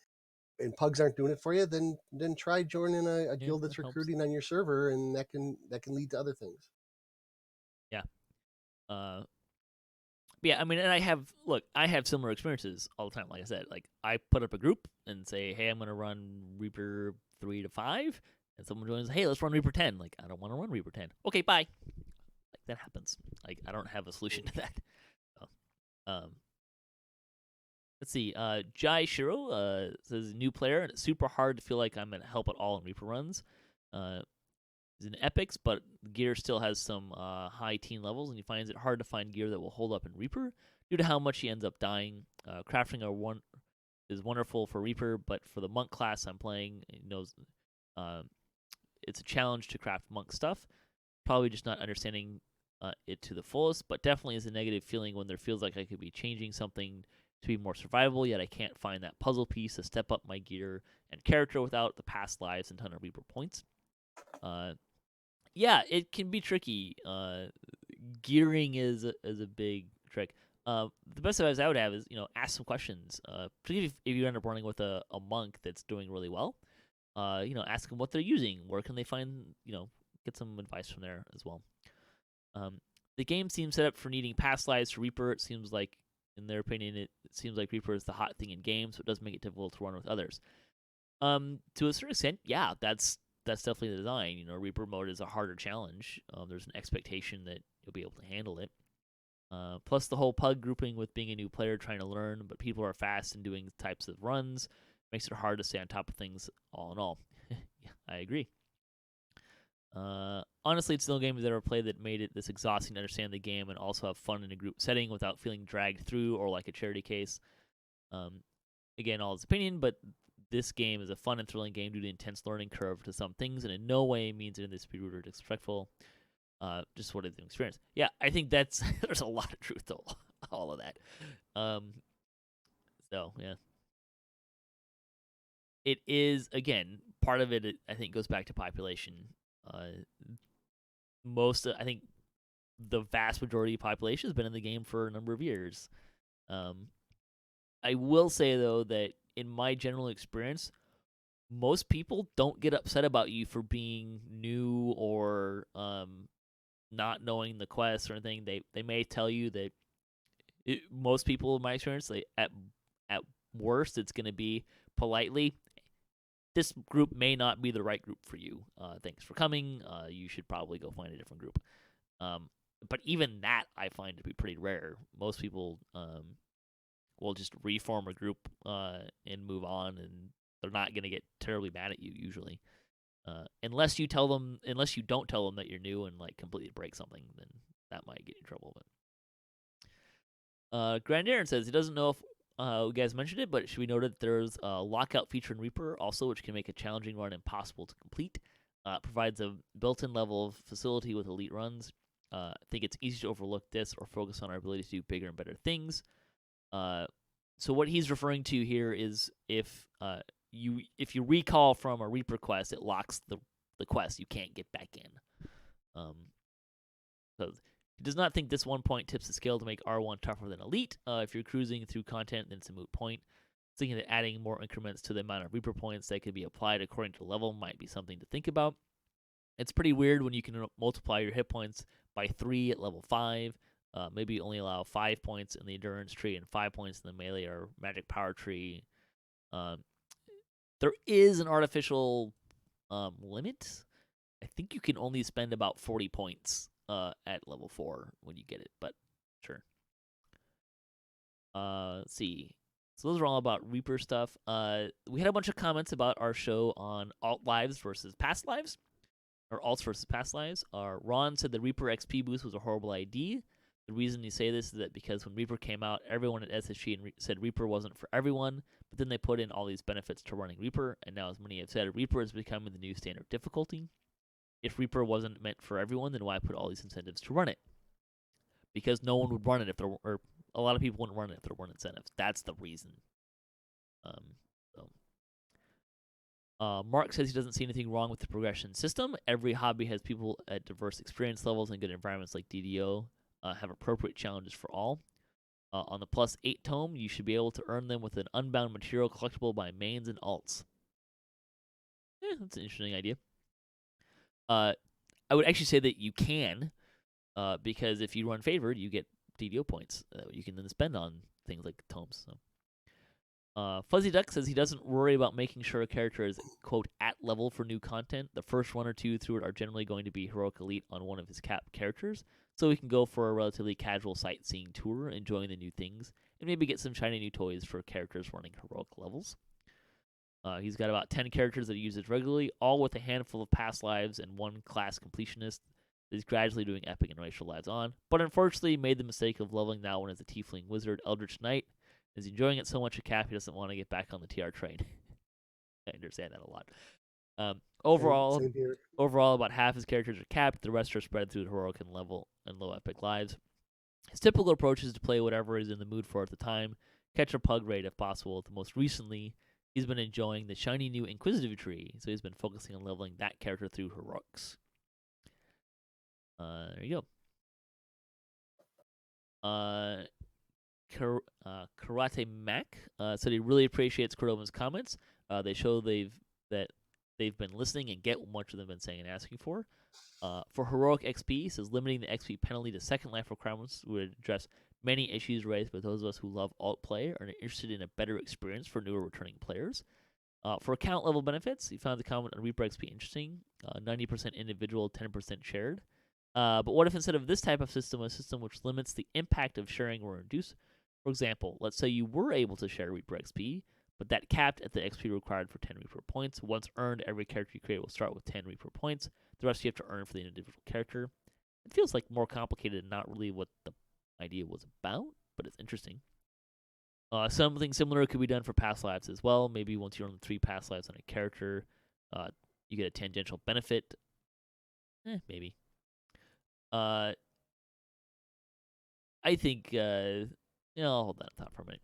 and Pugs aren't doing it for you, then try joining a Yeah, guild that's that helps. recruiting on your server, and that can lead to other things." Yeah. Uh, yeah, I mean, and I have similar experiences all the time. Like I said, like I put up a group and say, hey, I'm going to run Reaper 3 to 5. And someone joins, hey, let's run Reaper 10. Like, I don't want to run Reaper 10. Okay, bye. Like, that happens. Like, I don't have a solution to that. So, let's see. Jai Shiro says, new player, and it's super hard to feel like I'm going to help at all in Reaper runs. He's in Epics, but gear still has some high teen levels, and he finds it hard to find gear that will hold up in Reaper due to how much he ends up dying. Crafting is wonderful for Reaper, but for the monk class I'm playing, he knows it's a challenge to craft monk stuff. Probably just not understanding it to the fullest, but definitely is a negative feeling when there feels like I could be changing something to be more survivable, yet I can't find that puzzle piece to step up my gear and character without the past lives and ton of Reaper points. Yeah, it can be tricky. Gearing is a big trick. The best advice I would have is ask some questions. Particularly if you end up running with a monk that's doing really well. Ask them what they're using. Where can they find get some advice from there as well. The game seems set up for needing past lives to Reaper. It seems like, in their opinion, it seems like Reaper is the hot thing in games, so it does make it difficult to run with others. To a certain extent, yeah, that's definitely the design. Reaper mode is a harder challenge. There's an expectation that you'll be able to handle it. Plus, the whole pug grouping with being a new player trying to learn, but people are fast and doing types of runs makes it hard to stay on top of things. All in all, yeah, I agree. Honestly, it's no game I've ever played that made it this exhausting to understand the game and also have fun in a group setting without feeling dragged through or like a charity case. Again, all his opinion, but this game is a fun and thrilling game due to the intense learning curve to some things, and in no way means it in this be rude or disrespectful. Just what it's an experience. Yeah, I think that's there's a lot of truth to all of that. So yeah, it is again part of it. I think goes back to population. I think the vast majority of the population has been in the game for a number of years. I will say though that in my general experience, most people don't get upset about you for being new or not knowing the quest or anything. They may tell you that most people, in my experience, at worst, it's going to be politely, this group may not be the right group for you. Thanks for coming. You should probably go find a different group. But even that I find to be pretty rare. Most people will just reform a group and move on, and they're not going to get terribly mad at you usually. Unless you don't tell them that you're new and like completely break something, then that might get you in trouble. But Grand Aaron says he doesn't know if you guys mentioned it, but it should be noted that there's a lockout feature in Reaper also, which can make a challenging run impossible to complete. It provides a built-in level of facility with elite runs. I think it's easy to overlook this or focus on our ability to do bigger and better things. So what he's referring to here is if you recall from a Reaper quest, it locks the quest. You can't get back in. So he does not think this 1 point tips the scale to make R1 tougher than Elite. If you're cruising through content, then it's a moot point. Thinking that adding more increments to the amount of Reaper points that could be applied according to level might be something to think about. It's pretty weird when you can multiply your hit points by 3 at level 5. Maybe only allow 5 points in the endurance tree and 5 points in the melee or magic power tree. There is an artificial limit. I think you can only spend about 40 points at level 4 when you get it, but sure. Let's see. So those are all about Reaper stuff. We had a bunch of comments about our show on alt lives versus past lives, or alts versus past lives. Ron said the Reaper XP boost was a horrible idea. The reason you say this is that because when Reaper came out, everyone at SSG said Reaper wasn't for everyone, but then they put in all these benefits to running Reaper, and now, as many have said, Reaper is becoming the new standard difficulty. If Reaper wasn't meant for everyone, then why put all these incentives to run it? Because no one would run it if there were, or a lot of people wouldn't run it if there weren't incentives. That's the reason. Mark says he doesn't see anything wrong with the progression system. Every hobby has people at diverse experience levels, and good environments like DDO have appropriate challenges for all. On the +8 tome, you should be able to earn them with an unbound material collectible by mains and alts. That's an interesting idea. I would actually say that you can, because if you run favored, you get DDO points that you can then spend on things like tomes. So. Fuzzy Duck says he doesn't worry about making sure a character is, quote, at level for new content. The first one or two through it are generally going to be Heroic Elite on one of his cap characters, so we can go for a relatively casual sightseeing tour, enjoying the new things, and maybe get some shiny new toys for characters running heroic levels. He's got about 10 characters that he uses regularly, all with a handful of past lives and one class completionist that he's gradually doing epic and racial lives on, but unfortunately made the mistake of leveling that one as a tiefling wizard Eldritch Knight. Is enjoying it so much at cap he doesn't want to get back on the TR train. I understand that a lot. Overall, about half his characters are capped. The rest are spread through the heroic and level and low epic lives. His typical approach is to play whatever he's in the mood for at the time, catch a pug raid if possible. Most recently, he's been enjoying the shiny new Inquisitive tree, so he's been focusing on leveling that character through heroics. There you go. Karate Mac said he really appreciates Cordova's comments. They show they've been listening and get what much of them have been saying and asking for. For heroic XP, says limiting the XP penalty to second life requirements would address many issues raised by those of us who love alt play or are interested in a better experience for newer returning players. For account level benefits, he found the comment on Reaper XP interesting. 90% individual, 10% shared. But what if instead of this type of system, a system which limits the impact of sharing or reduce? For example, let's say you were able to share Reaper XP, but that capped at the XP required for 10 Reaper points. Once earned, every character you create will start with 10 Reaper points. The rest you have to earn for the individual character. It feels like more complicated and not really what the idea was about, but it's interesting. Something similar could be done for past lives as well. Maybe once you earn 3 past lives on a character, you get a tangential benefit. Maybe. I think... I'll hold that thought for a minute.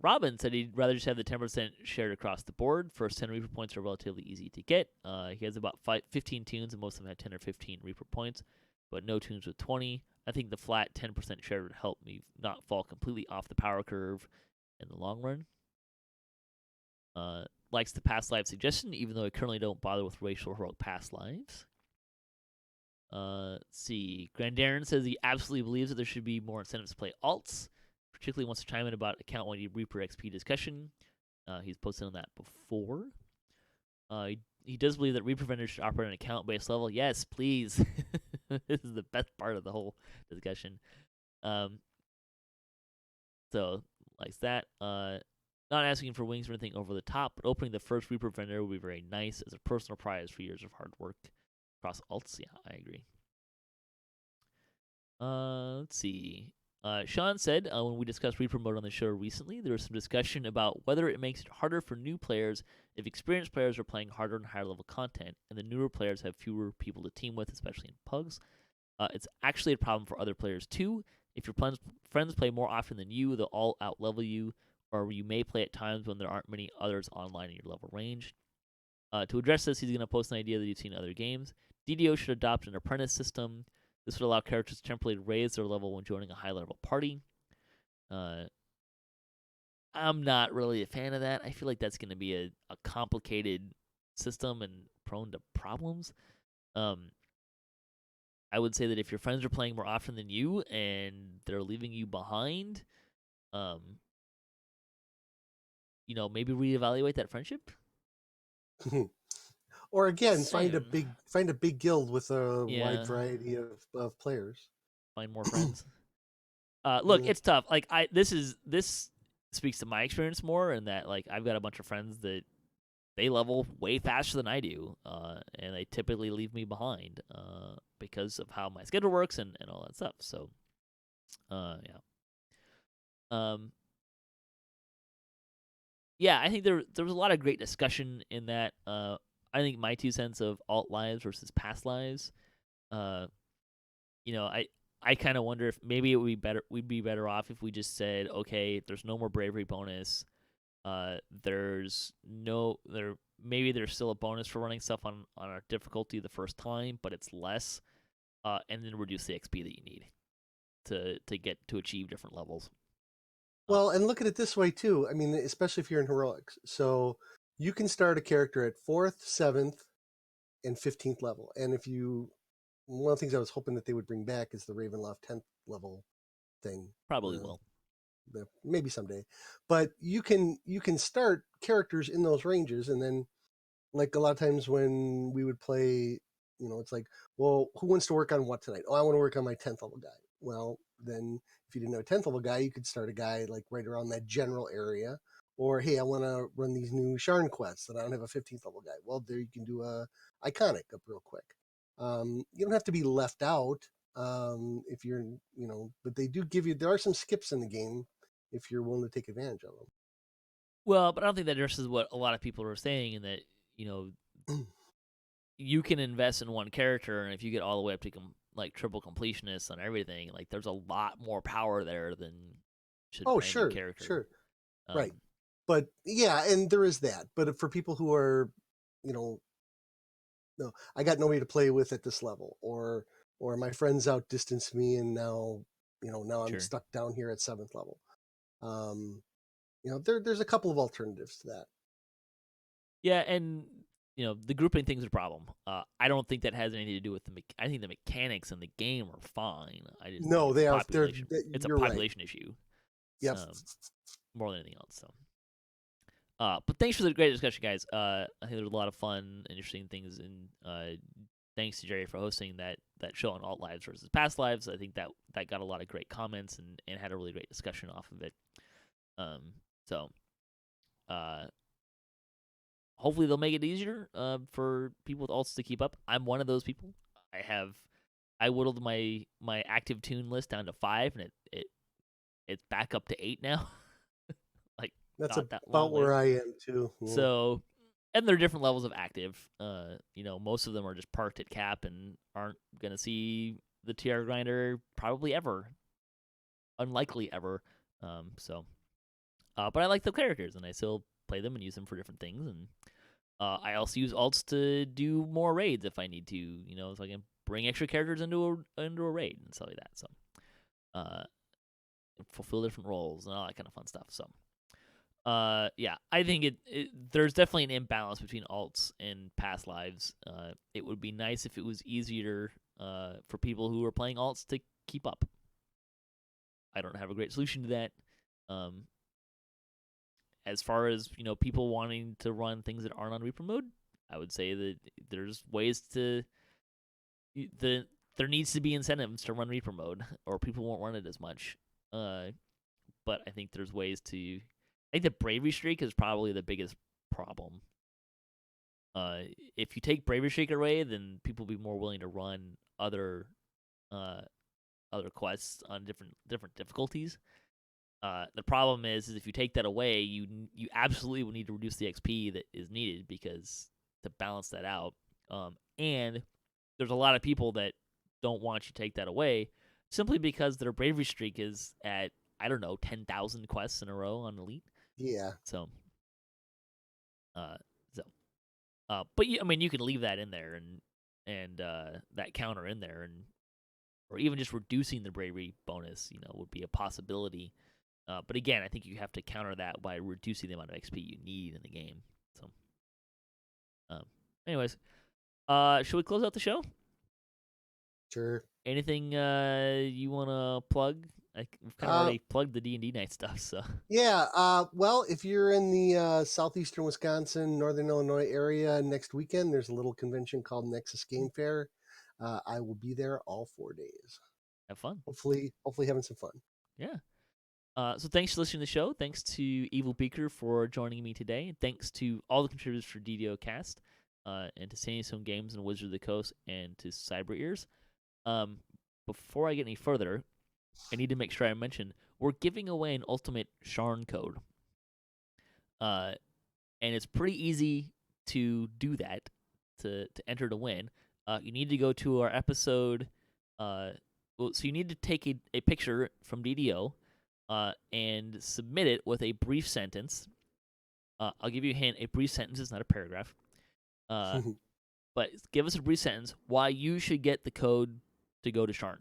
Robin said he'd rather just have the 10% shared across the board. First 10 Reaper points are relatively easy to get. He has about 15 tunes, and most of them have 10 or 15 Reaper points, but no tunes with 20. I think the flat 10% share would help me not fall completely off the power curve in the long run. Likes the past life suggestion, even though I currently don't bother with racial heroic past lives. Let's see. Grandarin says he absolutely believes that there should be more incentives to play alts, particularly wants to chime in about account when you Reaper XP discussion. He's posted on that before. He does believe that Reaper vendors should operate on an account-based level. Yes, please. This is the best part of the whole discussion. So, likes that. Not asking for wings or anything over the top, but opening the first Reaper vendor would be very nice as a personal prize for years of hard work across alts. Yeah, I agree. Let's see. Sean said when we discussed Reaper mode on the show recently, there was some discussion about whether it makes it harder for new players if experienced players are playing harder and higher level content, and the newer players have fewer people to team with, especially in pugs. It's actually a problem for other players too. If your friends play more often than you, they'll all out-level you, or you may play at times when there aren't many others online in your level range. To address this, he's going to post an idea that you've seen in other games. DDO should adopt an apprentice system. This would allow characters to temporarily raise their level when joining a high-level party. I'm not really a fan of that. I feel like that's going to be a complicated system and prone to problems. I would say that if your friends are playing more often than you and they're leaving you behind, maybe reevaluate that friendship. Or again, find a big guild with a wide Yeah. variety of players. Find more friends. Look, it's tough. Like this speaks to my experience more, in that like I've got a bunch of friends that they level way faster than I do, and they typically leave me behind because of how my schedule works and all that stuff. So, yeah. Yeah, I think there was a lot of great discussion in that. I think my 2 cents of alt lives versus past lives. I kind of wonder if maybe it would be better. We'd be better off if we just said, okay, there's no more bravery bonus. Maybe there's still a bonus for running stuff on our difficulty the first time, but it's less. And then reduce the XP that you need to get to achieve different levels. Well, and look at it this way too. I mean, especially if you're in heroics, so you can start a character at 4th, 7th, and 15th level. And one of the things I was hoping that they would bring back is the Ravenloft 10th level thing. Probably will. Maybe someday. But you can start characters in those ranges, and then like a lot of times when we would play, it's like, well, who wants to work on what tonight? Oh, I want to work on my 10th level guy. Well, then if you didn't have a 10th level guy, you could start a guy like right around that general area. Or, hey, I want to run these new Sharn quests and I don't have a 15th level guy. Well, there you can do a iconic up real quick. You don't have to be left out if you're, but they do give you, there are some skips in the game if you're willing to take advantage of them. Well, but I don't think that addresses what a lot of people are saying, in that, you can invest in one character, and if you get all the way up to triple completionists on everything, like there's a lot more power there than should new character. Sure. Right. But yeah, and there is that. But for people who are, no, I got nobody to play with at this level, or my friends outdistanced me, and now, now I'm stuck down here at 7th level. There's a couple of alternatives to that. Yeah, and the grouping thing's a problem. I don't think that has anything to do with I think the mechanics in the game are fine. They are. It's a population issue. Yep. More than anything else. So. But thanks for the great discussion, guys. I think there was a lot of fun, interesting things, and thanks to Jerry for hosting that show on alt lives versus past lives. I think that got a lot of great comments and had a really great discussion off of it. Hopefully they'll make it easier for people with alts to keep up. I'm one of those people. I whittled my active tune list down to 5, and it's back up to 8 now. That's about where I am too. Yeah. So, and there are different levels of active. Most of them are just parked at cap and aren't gonna see the TR grinder probably ever. Unlikely ever. But I like the characters, and I still play them and use them for different things. And I also use alts to do more raids if I need to. So I can bring extra characters into a raid and stuff like that. So. fulfill different roles and all that kind of fun stuff. So, yeah, I think there's definitely an imbalance between alts and past lives. It would be nice if it was easier for people who are playing alts to keep up. I don't have a great solution to that. As far as people wanting to run things that aren't on Reaper mode, I would say that there's ways to there needs to be incentives to run Reaper mode, or people won't run it as much. But I think there's ways to. I think the bravery streak is probably the biggest problem. If you take bravery streak away, then people will be more willing to run other quests on different difficulties. The problem is if you take that away, you absolutely will need to reduce the XP that is needed to balance that out. And there's a lot of people that don't want you to take that away simply because their bravery streak is at 10,000 quests in a row on Elite. Yeah. So, but you can leave that in there and that counter in there, or even just reducing the bravery bonus, would be a possibility. But again, I think you have to counter that by reducing the amount of XP you need in the game. So, anyways, should we close out the show? Sure. Anything you want to plug? We've kind of already plugged the D&D night stuff, so. Yeah, well, if you're in the southeastern Wisconsin, northern Illinois area next weekend, there's a little convention called Nexus Game Fair. I will be there all 4 days. Have fun. Hopefully having some fun. Yeah. So thanks for listening to the show. Thanks to Evilbeeker for joining me today. And thanks to all the contributors for DDOCast, and to Sandy Stone Games and Wizard of the Coast, and to Cyber Ears. Before I get any further, I need to make sure I mention we're giving away an Ultimate Sharn code. And it's pretty easy to do that, to enter to win. You need to go to our episode. So you need to take a picture from DDO and submit it with a brief sentence. I'll give you a hint. A brief sentence is not a paragraph. But give us a brief sentence why you should get the code to go to Sharn.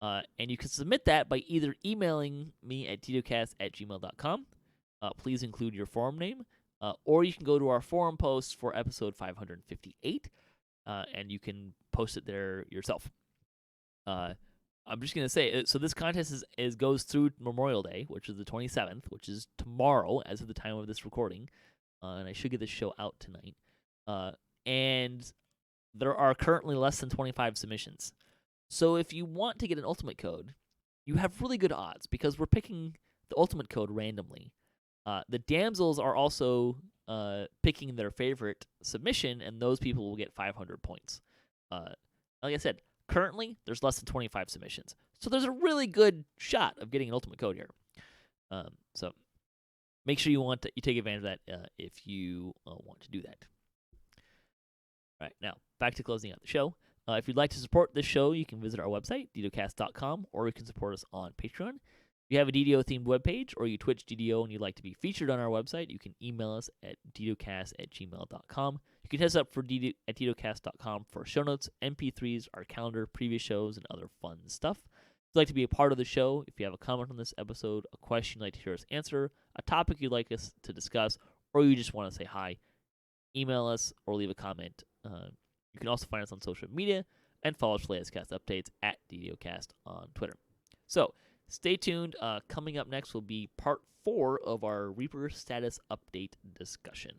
And you can submit that by either emailing me at DDOcast@gmail.com. Please include your forum name. Or you can go to our forum post for episode 558, and you can post it there yourself. I'm just going to say, so this contest goes through Memorial Day, which is the 27th, which is tomorrow as of the time of this recording. And I should get this show out tonight. And there are currently less than 25 submissions. So if you want to get an ultimate code, you have really good odds because we're picking the ultimate code randomly. The damsels are also picking their favorite submission, and those people will get 500 points. Like I said, currently there's less than 25 submissions. So there's a really good shot of getting an ultimate code here. So make sure you take advantage of that if you want to do that. All right, now back to closing out the show. If you'd like to support this show, you can visit our website, DDOcast.com, or you can support us on Patreon. If you have a DDO-themed webpage, or you Twitch DDO and you'd like to be featured on our website, you can email us at DDOcast@gmail.com. You can hit us up at DDOcast.com for show notes, MP3s, our calendar, previous shows, and other fun stuff. If you'd like to be a part of the show, if you have a comment on this episode, a question you'd like to hear us answer, a topic you'd like us to discuss, or you just want to say hi, email us or leave a comment. You can also find us on social media and follow us for latest cast updates at DDOcast on Twitter. So stay tuned. Coming up next will be part 4 of our Reaper status update discussion.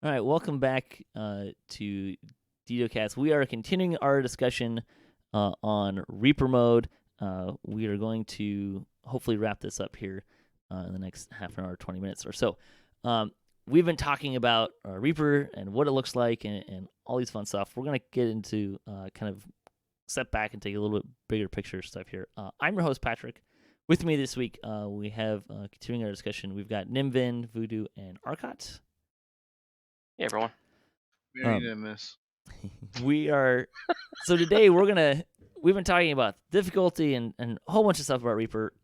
All right, welcome back to DDOcast. We are continuing our discussion on Reaper mode. We are going to hopefully wrap this up here in the next half an hour, 20 minutes or so. We've been talking about Reaper and what it looks like and all these fun stuff. We're gonna get into kind of step back and take a little bit bigger picture stuff here. I'm your host Patrick. With me this week, we have continuing our discussion. We've got Nimvin, Voodoo, and Arcot. Hey everyone. Very unanimous. We are so today we've been talking about difficulty and a whole bunch of stuff about Reaper.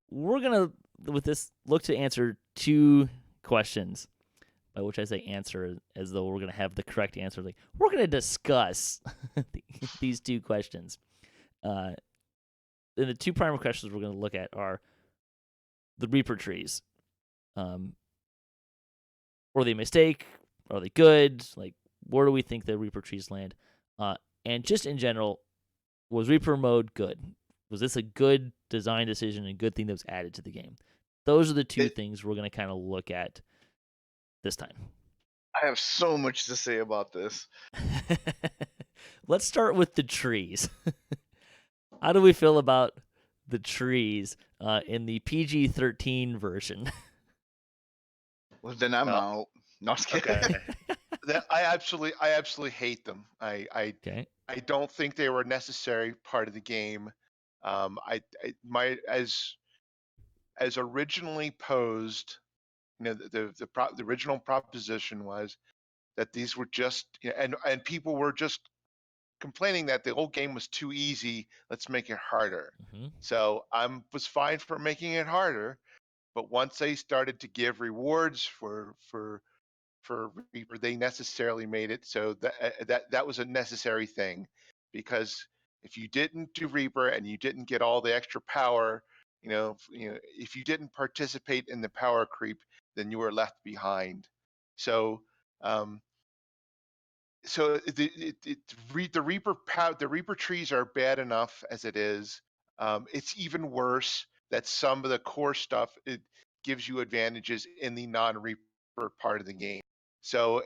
We're gonna with this look to answer two questions, by which I say answer as though we're gonna have the correct answer. Like we're gonna discuss these two questions. And the two primary questions we're gonna look at are the Reaper trees. Were they a mistake? Are they good? Like, where do we think the Reaper trees land? And just in general, was Reaper mode good? Was this a good design decision and good thing that was added to the game? Those are the two things we're going to kind of look at this time. I have so much to say about this. Let's start with the trees. How do we feel about the trees in the PG-13 version? Well, then I'm out. No, I'm just kidding. Okay. I absolutely hate them. I don't think they were a necessary part of the game. As originally posed, the original proposition was that these were just, and people were just complaining that the whole game was too easy. Let's make it harder. Mm-hmm. So was fine for making it harder, but once they started to give rewards for Reaper, they necessarily made it so that was a necessary thing, because if you didn't do Reaper and you didn't get all the extra power, if you didn't participate in the power creep, then you were left behind. So, the Reaper trees are bad enough as it is. It's even worse that some of the core stuff, it gives you advantages in the non-Reaper part of the game. So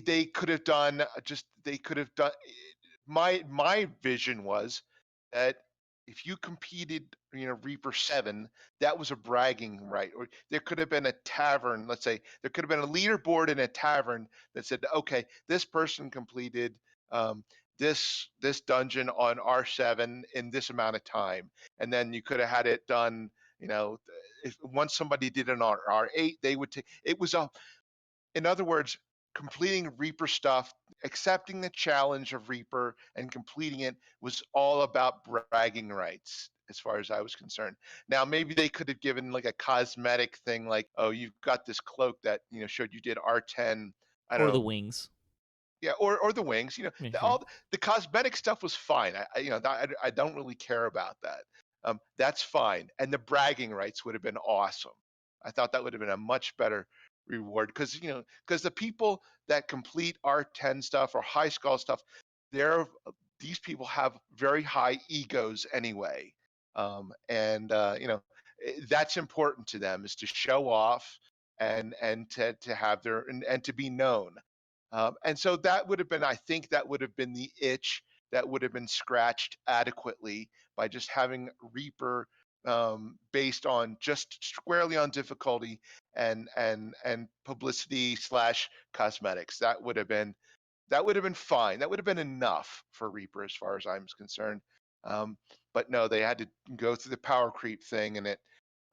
they could have done my vision was that if you competed, Reaper 7, that was a bragging right. Or there could have been a tavern, let's say there could have been a leaderboard in a tavern that said, okay, this person completed this dungeon on R7 in this amount of time. And then you could have had it done, if once somebody did it on R8, they would take it was a in other words, completing Reaper stuff, accepting the challenge of Reaper and completing it was all about bragging rights, as far as I was concerned. Now, maybe they could have given like a cosmetic thing, like, oh, you've got this cloak that, showed you did R10. I don't or know. the wings. Yeah, or the wings. All the cosmetic stuff was fine. I don't really care about that. That's fine. And the bragging rights would have been awesome. I thought that would have been a much better reward, because the people that complete R10 stuff or high skull stuff, these people have very high egos anyway, and that's important to them, is to show off and to have and to be known. And so that would have been, I think that would have been the itch that would have been scratched adequately by just having Reaper based on just squarely on difficulty and publicity / cosmetics. That would have been fine. That would have been enough for Reaper, as far as I'm concerned. But no, they had to go through the power creep thing, and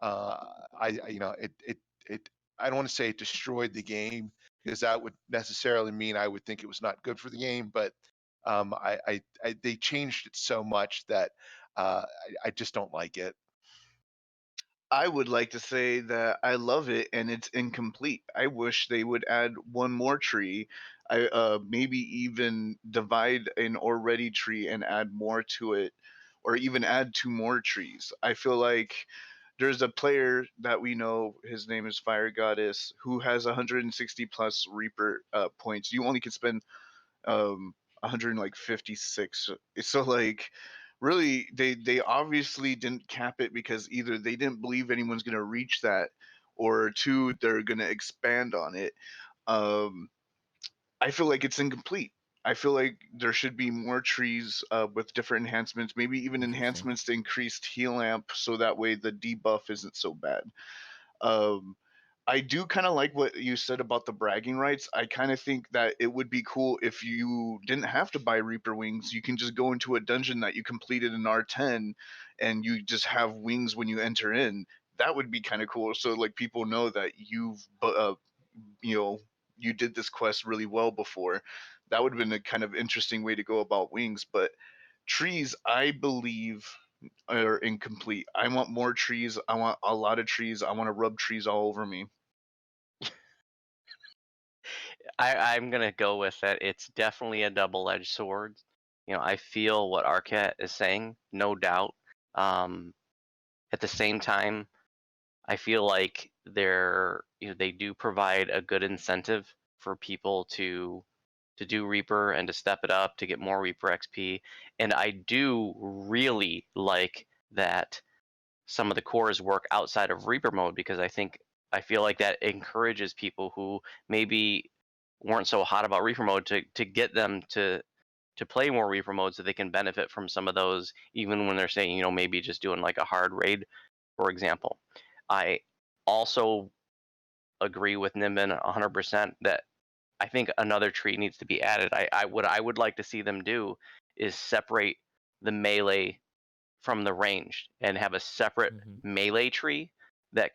I don't want to say it destroyed the game, because that would necessarily mean I would think it was not good for the game. But they changed it so much that I just don't like it. I would like to say that I love it and it's incomplete. I wish they would add one more tree. Maybe even divide an already tree and add more to it, or even add two more trees. I feel like there's a player that we know, his name is Fire Goddess, who has 160 plus Reaper points. You only can spend 156. So like, really, they obviously didn't cap it because either they didn't believe anyone's gonna reach that, or two, they're gonna expand on it. I feel like it's incomplete. I feel like there should be more trees with different enhancements, maybe even enhancements to increased heal amp, so that way the debuff isn't so bad. I do kind of like what you said about the bragging rights. I kind of think that it would be cool if you didn't have to buy Reaper wings. You can just go into a dungeon that you completed in R10 and you just have wings when you enter in. That would be kind of cool. So like people know that you know, you did this quest really well before. That would have been a kind of interesting way to go about wings. But trees, I believe, are incomplete. I want more trees. I want a lot of trees. I want to rub trees all over me. I'm gonna go with that. It's definitely a double-edged sword. I feel what Arquette is saying, no doubt. At the same time, I feel like they do provide a good incentive for people to do Reaper and to step it up to get more Reaper XP. And I do really like that some of the cores work outside of Reaper mode, because I feel like that encourages people who maybe weren't so hot about Reaper mode to get them to play more Reaper mode, so they can benefit from some of those, even when they're saying, maybe just doing like a hard raid, for example. I also agree with Nimbin 100% that I think another tree needs to be added. What I would like to see them do is separate the melee from the ranged and have a separate melee tree that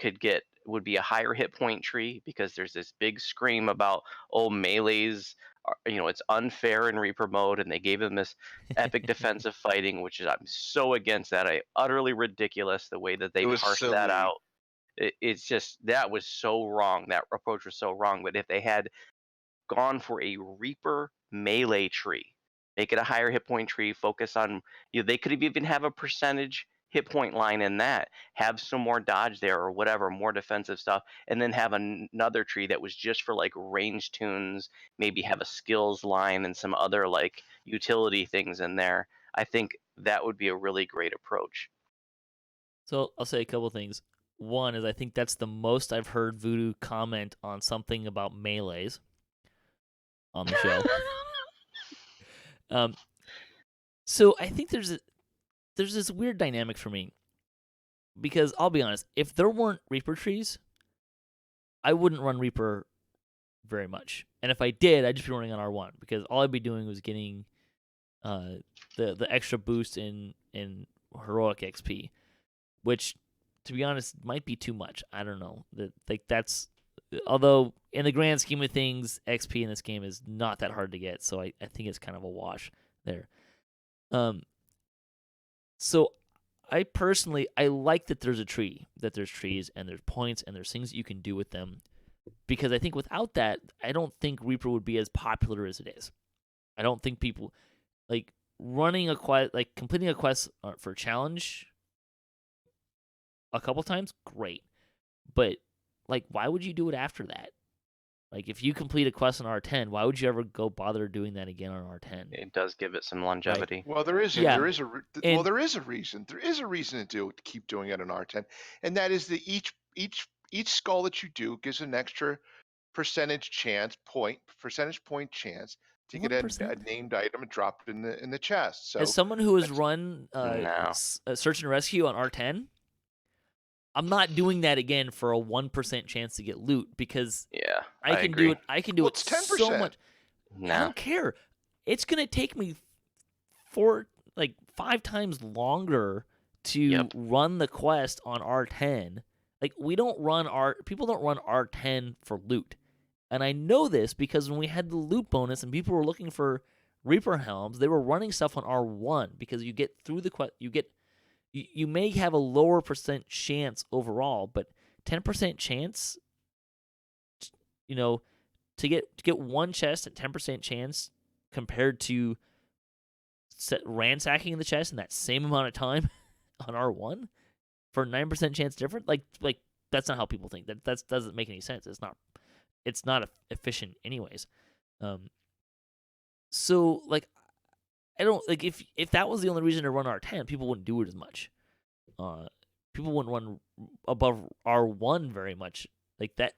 would be a higher hit point tree, because there's this big scream about, oh, melees are, it's unfair in Reaper mode, and they gave them this epic defensive fighting, which is, I'm so against that. Utterly ridiculous the way that they It was parsed that silly. out. It's just, that was so wrong. That approach was so wrong. But if they had gone for a Reaper melee tree, make it a higher hit point tree, focus on, they could even have a percentage hit point line in that, have some more dodge there or whatever, more defensive stuff, and then have another tree that was just for like range tunes, maybe have a skills line and some other like utility things in there. I think that would be a really great approach. So I'll say a couple things. One is, I think that's the most I've heard Voodoo comment on something about melees on the show. So I think there's this weird dynamic for me, because I'll be honest, if there weren't Reaper trees, I wouldn't run Reaper very much, and if I did, I'd just be running on R1, because all I'd be doing was getting the extra boost in heroic XP, which, to be honest, might be too much. I don't know. That's, although in the grand scheme of things, XP in this game is not that hard to get, so I think it's kind of a wash there. So I personally, I like that there's trees and there's points and there's things that you can do with them, because I think without that, I don't think Reaper would be as popular as it is. I don't think people like running a quest, like completing a quest for challenge a couple times, great. But like, why would you do it after that? Like, if you complete a quest on R10, why would you ever go bother doing that again on R10? It does give it some longevity. Well, there is Yeah. a reason. There is a reason to keep doing it on R10, and that is that each skull that you do gives an extra percentage point chance to get a 1%? named item dropped in the chest. So As someone who has run No. search and rescue on R10, I'm not doing that again for a 1% chance to get loot, because Yeah, I can agree. do it. I can do Well, it it's 10%. so much. I No. don't care. It's gonna take me 5 times longer to run the quest on R10. Like, people don't run R10 for loot. And I know this because when we had the loot bonus and people were looking for Reaper helms, they were running stuff on R1, because you get through the quest, you may have a lower percent chance overall, but 10% chance, to get one chest at 10% chance compared to ransacking the chest in that same amount of time on R1 for 9% chance different. Like that's not how people think. That doesn't make any sense. It's not efficient anyways. So like, I don't like, if that was the only reason to run R10, people wouldn't do it as much. People wouldn't run above R1 very much. Like that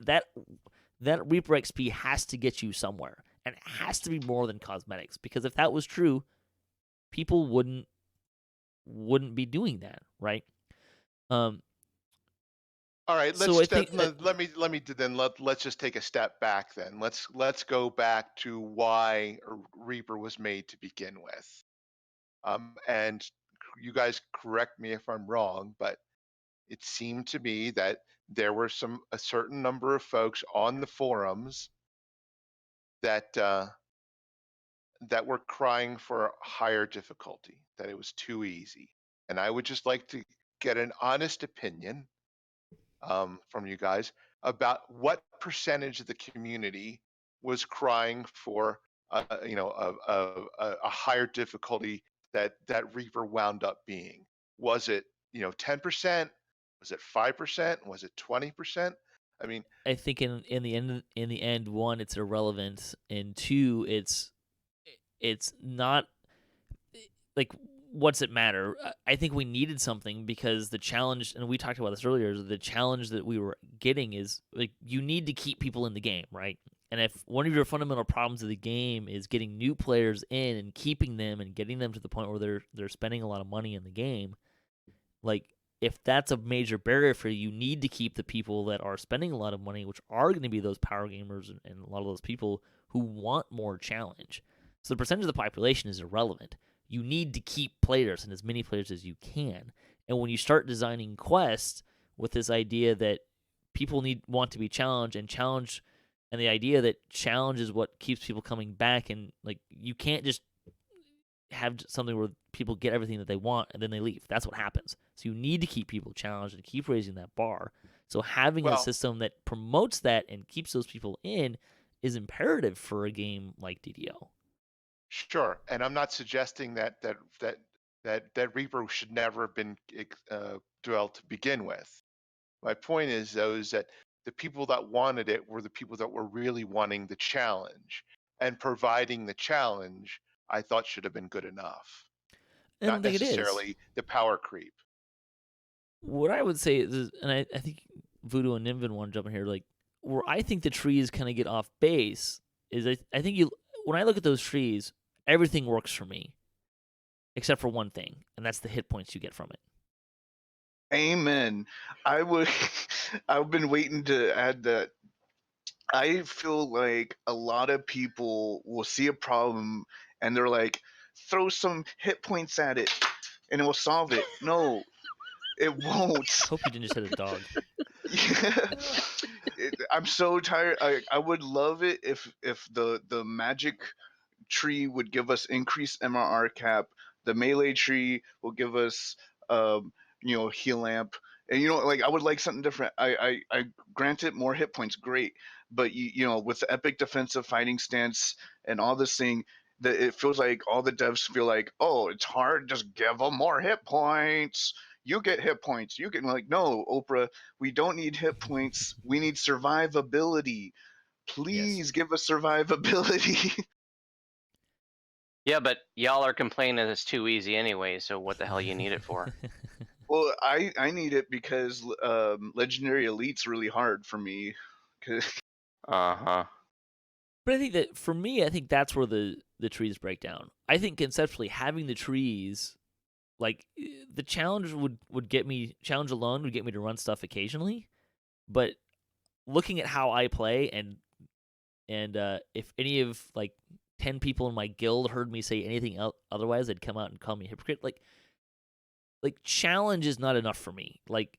Reaper XP has to get you somewhere, and it has to be more than cosmetics, because if that was true, people wouldn't be doing that, right? All right, So let's I think let's just take a step back then. Let's go back to why Reaper was made to begin with. And you guys correct me if I'm wrong, but it seemed to me that there were a certain number of folks on the forums that that were crying for higher difficulty, that it was too easy. And I would just like to get an honest opinion from you guys about what percentage of the community was crying for, a higher difficulty that Reaper wound up being. Was it 10%? Was it 5%? Was it 20%? I mean, I think in the end, one, it's irrelevant, and two, it's not like, what's it matter? I think we needed something because the challenge, and we talked about this earlier, is the challenge that we were getting is like you need to keep people in the game, right? And if one of your fundamental problems of the game is getting new players in and keeping them and getting them to the point where they're spending a lot of money in the game, like if that's a major barrier for you, you need to keep the people that are spending a lot of money, which are going to be those power gamers and a lot of those people who want more challenge. So the percentage of the population is irrelevant. You need to keep players and as many players as you can. And when you start designing quests with this idea that people want to be challenged and the idea that challenge is what keeps people coming back, and like you can't just have something where people get everything that they want and then they leave. That's what happens. So you need to keep people challenged and keep raising that bar. So having a well, system that promotes that and keeps those people in is imperative for a game like DDO. sure. And I'm not suggesting that Reaper should never have been developed to begin with. My point is, though, is that the people that wanted it were the people that were really wanting the challenge, and providing the challenge, I thought should have been good enough, I don't not think it is. necessarily the power creep. What I would say is, and I think Voodoo and Nimvin want to jump in here, like where I think the trees kind of get off base is I think when I look at those trees, everything works for me except for one thing, and that's the hit points you get from it. Amen. I would. I've been waiting to add that. I feel like a lot of people will see a problem and they're like, throw some hit points at it and it will solve it. No, it won't. Hope you didn't just hit a dog. Yeah. I'm so tired. I would love it if the magic tree would give us increased MRR cap. The melee tree will give us, heal amp. And like I would like something different. I grant it more hit points, great. But with the epic defensive fighting stance and all this thing, that it feels like all the devs feel like, oh, it's hard. Just give them more hit points. You get hit points. You can like, no, Oprah, we don't need hit points. We need survivability. Yes. Please give us survivability. Yeah, but y'all are complaining it's too easy anyway, so what the hell you need it for? Well, I need it because Legendary Elite's really hard for me. Uh-huh. But I think that for me, I think that's where the trees break down. I think conceptually having the trees, like the challenge would get me, challenge alone would get me to run stuff occasionally, but looking at how I play and if any of like 10 people in my guild heard me say anything else otherwise, they'd come out and call me a hypocrite. Like challenge is not enough for me. Like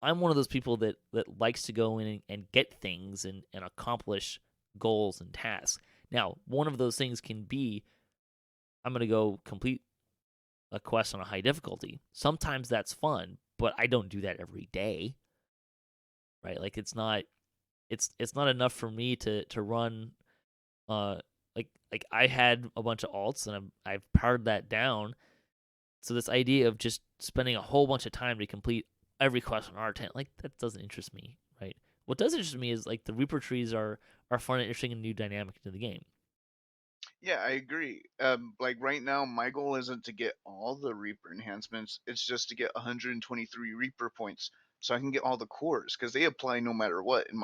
I'm one of those people that likes to go in and get things and accomplish goals and tasks. Now, one of those things can be I'm going to go complete a quest on a high difficulty. Sometimes that's fun, but I don't do that every day. Right? Like it's not enough for me to run like I had a bunch of alts and I've powered that down. So this idea of just spending a whole bunch of time to complete every quest on R10, like that doesn't interest me, right? What does interest me is like the Reaper trees are fun and interesting and new dynamic into the game. Yeah, I agree. Like right now, my goal isn't to get all the Reaper enhancements. It's just to get 123 Reaper points, so I can get all the cores because they apply no matter what. And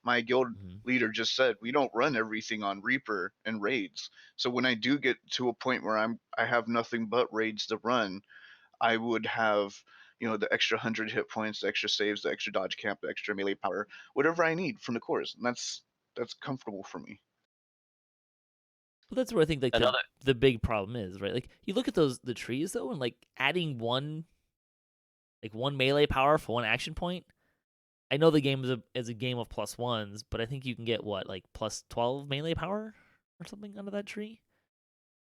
my guild leader just said we don't run everything on Reaper and raids. So when I do get to a point where I have nothing but raids to run, I would have the extra 100 hit points, the extra saves, the extra dodge camp, the extra melee power, whatever I need from the cores. And that's comfortable for me. Well, that's where I think like Another the big problem is, right? Like you look at the trees though, and like adding one melee power for one action point. I know the game is a game of plus ones, but I think you can get like plus 12 melee power or something out of that tree.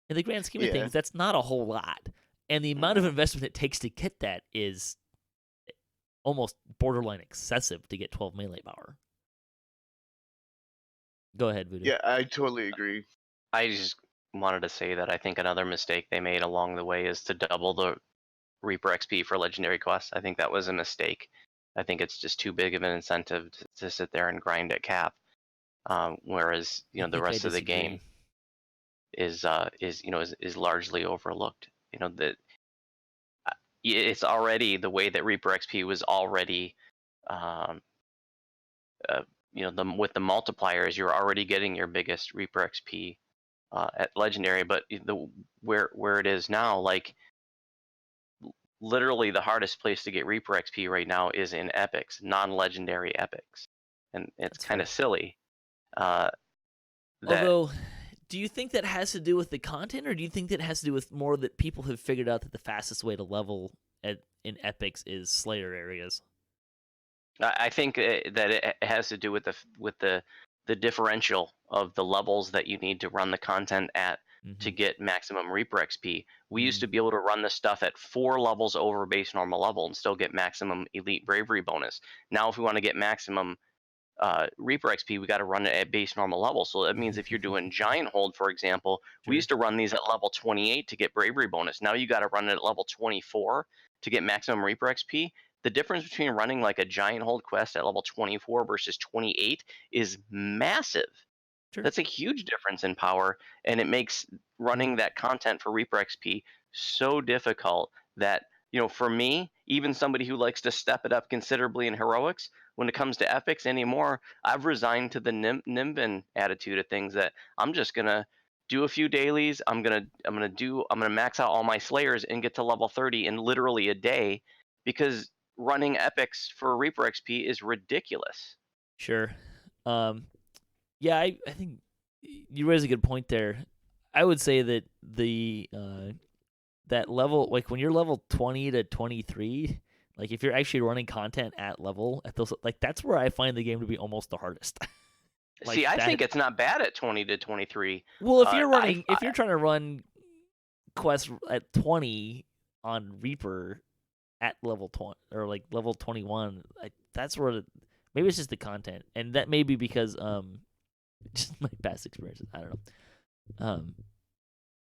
In the grand scheme of things, that's not a whole lot, and the amount of investment it takes to get that is almost borderline excessive to get 12 melee power. Go ahead, Voodoo. Yeah, I totally agree. I just wanted to say that I think another mistake they made along the way is to double the Reaper XP for legendary quests. I think that was a mistake. I think it's just too big of an incentive to sit there and grind at cap. Whereas the rest of the game is largely overlooked. That it's already the way that Reaper XP was already, with the multipliers, you're already getting your biggest Reaper XP at legendary. But where it is now, like literally the hardest place to get Reaper XP right now is in epics, non-legendary epics, and it's kind of silly. Although, do you think that has to do with the content, or do you think that has to do with more that people have figured out that the fastest way to level in epics is Slayer areas? I think that it has to do with the differential of the levels that you need to run the content at to get maximum Reaper XP. We used to be able to run the stuff at 4 levels over base normal level and still get maximum elite bravery bonus. Now, if we want to get maximum Reaper XP, we got to run it at base normal level. So that means if you're doing Giant Hold, for example, we used to run these at level 28 to get bravery bonus. Now you got to run it at level 24 to get maximum Reaper XP. The difference between running like a Giant Hold quest at level 24 versus 28 is massive. Sure. That's a huge difference in power, and it makes running that content for Reaper XP so difficult that, for me, even somebody who likes to step it up considerably in heroics, when it comes to epics anymore, I've resigned to the Nimbin attitude of things that I'm just gonna do a few dailies. I'm gonna max out all my slayers and get to level 30 in literally a day, because running epics for Reaper XP is ridiculous. Sure. Yeah, I think you raise a good point there. I would say that that level, like when you're level 20 to 23, like if you're actually running content at level at those, like that's where I find the game to be almost the hardest. Like see, I think it's not bad at 20 to 23. Well, if you're if you're trying to run quests at 20 on Reaper at level 20 or like level 21, that's where maybe it's just the content, and that may be because just my past experiences. I don't know.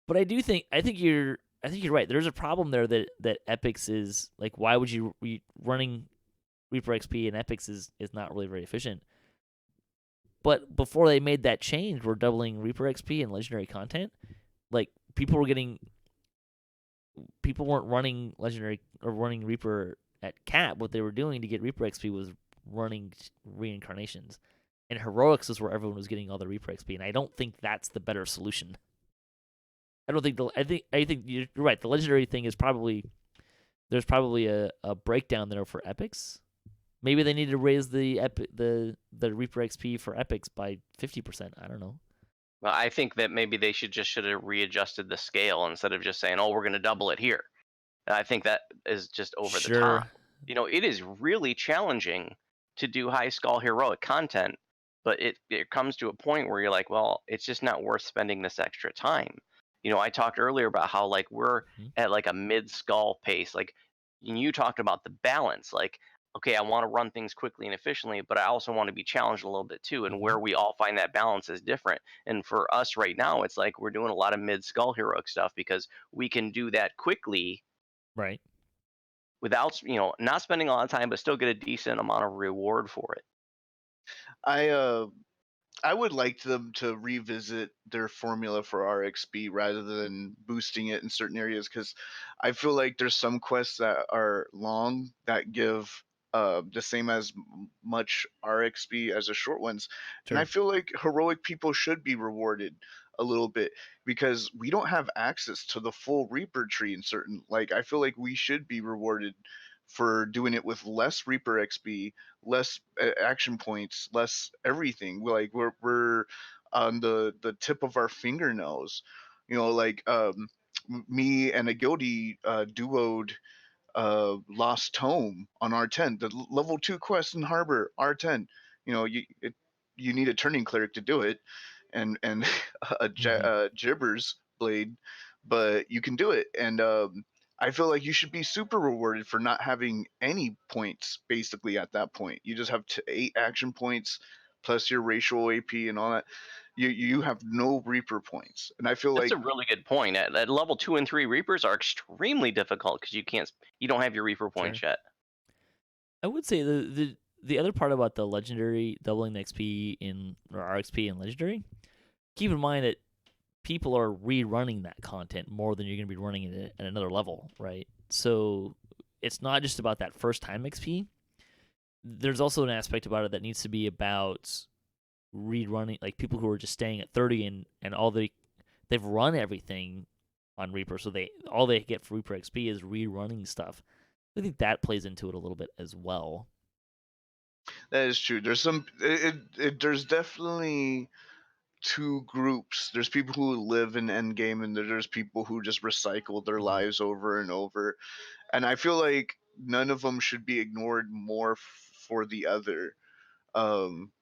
But I think you're right. There's a problem there that Epics is like, why would you running Reaper XP and Epics is not really very efficient. But before they made that change, we're doubling Reaper XP and legendary content. Like people weren't running legendary or running Reaper at cap. What they were doing to get Reaper XP was running reincarnations. And heroics is where everyone was getting all the Reaper XP, and I don't think that's the better solution. I think you're right. The legendary thing is there's probably a breakdown there for epics. Maybe they need to raise the Reaper XP for epics by 50%. I don't know. Well, I think that maybe they should have readjusted the scale instead of just saying, "Oh, we're going to double it here." I think that is just over the top. It is really challenging to do high skull heroic content, but it comes to a point where you're like, well, it's just not worth spending this extra time. I talked earlier about how like we're at like a mid skull pace. Like you talked about the balance. Like, okay, I want to run things quickly and efficiently, but I also want to be challenged a little bit too. And where we all find that balance is different. And for us right now, it's like we're doing a lot of mid skull heroic stuff because we can do that quickly. Right. Without, not spending a lot of time, but still get a decent amount of reward for it. I would like them to revisit their formula for RXP rather than boosting it in certain areas, because I feel like there's some quests that are long that give the same as much RXP as the short ones. Sure. And I feel like heroic people should be rewarded a little bit because we don't have access to the full Reaper tree in certain, like I feel like we should be rewarded for doing it with less Reaper XP, less action points, less everything. Like we're on the tip of our fingernails. Like me and a guildie duoed Lost Tome on R10, the level 2 quest in Harbor R10. You need a turning cleric to do it, and a Gibbers blade, but you can do it. And I feel like you should be super rewarded for not having any points basically at that point. You just have 8 action points plus your racial AP and all that. You have no Reaper points, and I feel That's like a really good point. At level 2 and 3, Reapers are extremely difficult because you don't have your Reaper points yet. I would say the other part about the legendary doubling the XP or RXP in legendary, keep in mind that people are rerunning that content more than you're going to be running it at another level, right? So it's not just about that first time XP. There's also an aspect about it that needs to be about rerunning, like people who are just staying at 30 and they've run everything on Reaper, so all they get for Reaper XP is rerunning stuff. I think that plays into it a little bit as well. that is true. There's there's definitely two groups. There's people who live in endgame, and there's people who just recycle their lives over and over. And I feel like none of them should be ignored more for the other,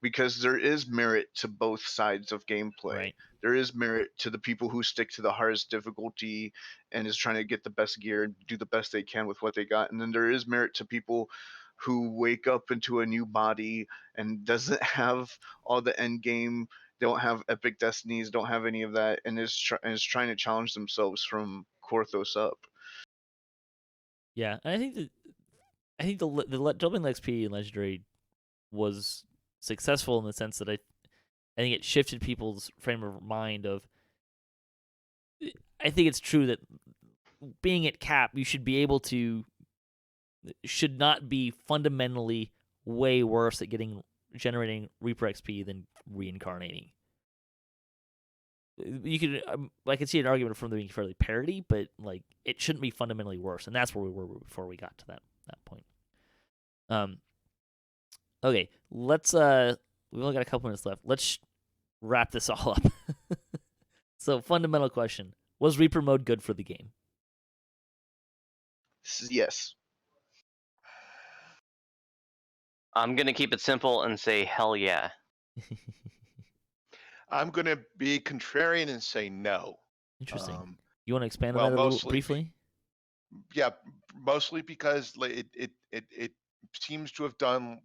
because there is merit to both sides of gameplay. Right. There is merit to the people who stick to the hardest difficulty and is trying to get the best gear and do the best they can with what they got. And then there is merit to people who wake up into a new body and doesn't have all the end game, don't have epic destinies, don't have any of that, and is trying to challenge themselves from Korthos up. Yeah, and I think the doubling XP in legendary was successful in the sense that I think it shifted people's frame of mind of. I think it's true that being at cap, you should not be fundamentally way worse at generating Reaper XP than reincarnating. I could see an argument from them being fairly parity, but like it shouldn't be fundamentally worse, and that's where we were before we got to that point. Okay, let's we've only got a couple minutes left. Let's wrap this all up. So, fundamental question: was Reaper mode good for the game? Yes. I'm gonna keep it simple and say hell yeah. I'm going to be contrarian and say no. Interesting. You want to expand well, on that a little mostly briefly? Yeah, mostly because it seems to have done,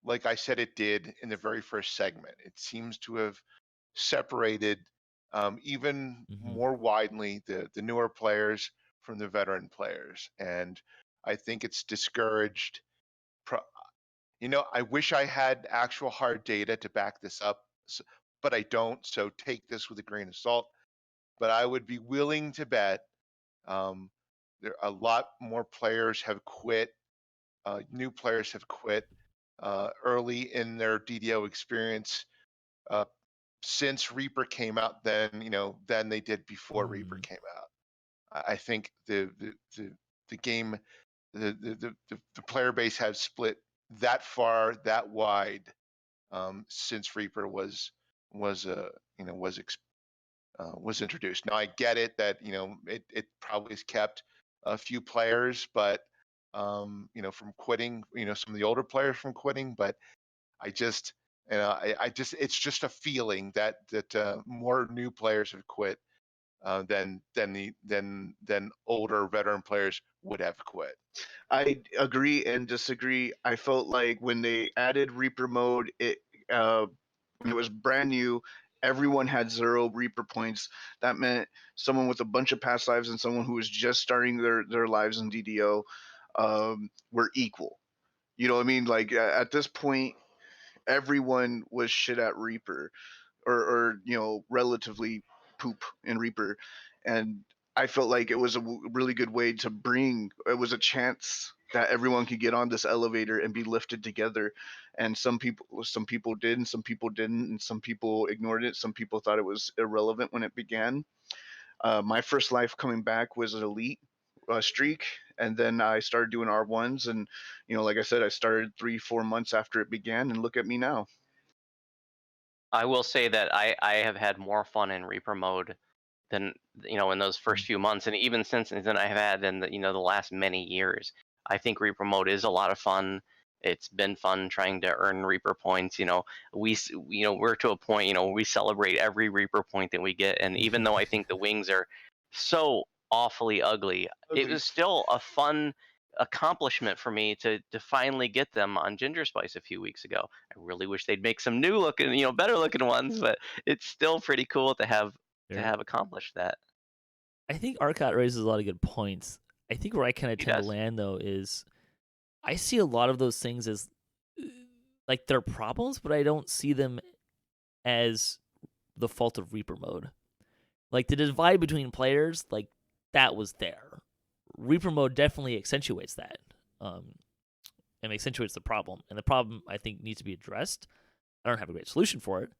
like I said it did in the very first segment. It seems to have separated even more widely the newer players from the veteran players, and I think it's discouraged. I wish I had actual hard data to back this up, but I don't. So take this with a grain of salt. But I would be willing to bet there a lot more players have quit. New players have quit early in their DDO experience since Reaper came out than they did before Reaper came out. I think the game, the player base has split that far, that wide since Reaper was introduced. Now I get it that it probably has kept a few players, but from quitting, some of the older players from quitting, but I just it's just a feeling that more new players have quit than older veteran players would have quit. I agree and disagree. I felt like when they added Reaper mode, when it was brand new, everyone had 0 Reaper points. That meant someone with a bunch of past lives and someone who was just starting their lives in DDO were equal. You know what I mean? Like at this point, everyone was shit at Reaper, or relatively poop in Reaper, and I felt like it was a really good way to it was a chance that everyone could get on this elevator and be lifted together. And some people did, and some people didn't, and some people ignored it. Some people thought it was irrelevant when it began. My first life coming back was an elite, streak, and then I started doing R1s, and like I said, I started 3-4 months after it began, and look at me now. I will say that I have had more fun in Reaper mode than in those first few months, and even since then I have had in the last many years. I think Reaper mode is a lot of fun. It's been fun trying to earn Reaper points. We're to a point we celebrate every Reaper point that we get, and even though I think the wings are so awfully ugly, it was still a fun accomplishment for me to finally get them on Ginger Spice a few weeks ago. I really wish they'd make some new looking, better looking ones, but it's still pretty cool to have accomplished that. I think Arcot raises a lot of good points. I think where I kind of He tend does. to land though is I see a lot of those things as like they're problems, but I don't see them as the fault of Reaper mode. Like the divide between players, like that was there. Reaper mode definitely accentuates that, and accentuates the problem. And the problem I think needs to be addressed. I don't have a great solution for it,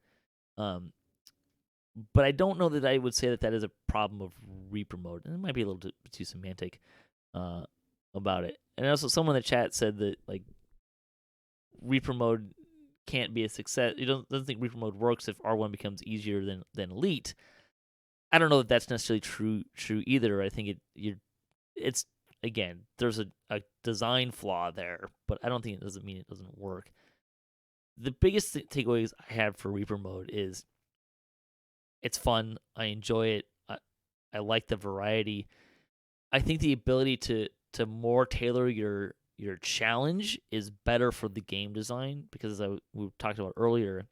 but I don't know that I would say that that is a problem of Reaper mode. And it might be a little too semantic about it. And also, someone in the chat said that like Reaper mode can't be a success. You doesn't think Reaper mode works if R1 becomes easier than Elite. I don't know that that's necessarily true either. I think it's again, there's a design flaw there, but I don't think it doesn't mean it doesn't work. The biggest takeaways I have for Reaper mode is it's fun. I enjoy it. I like the variety. I think the ability to more tailor your challenge is better for the game design because as we talked about earlier,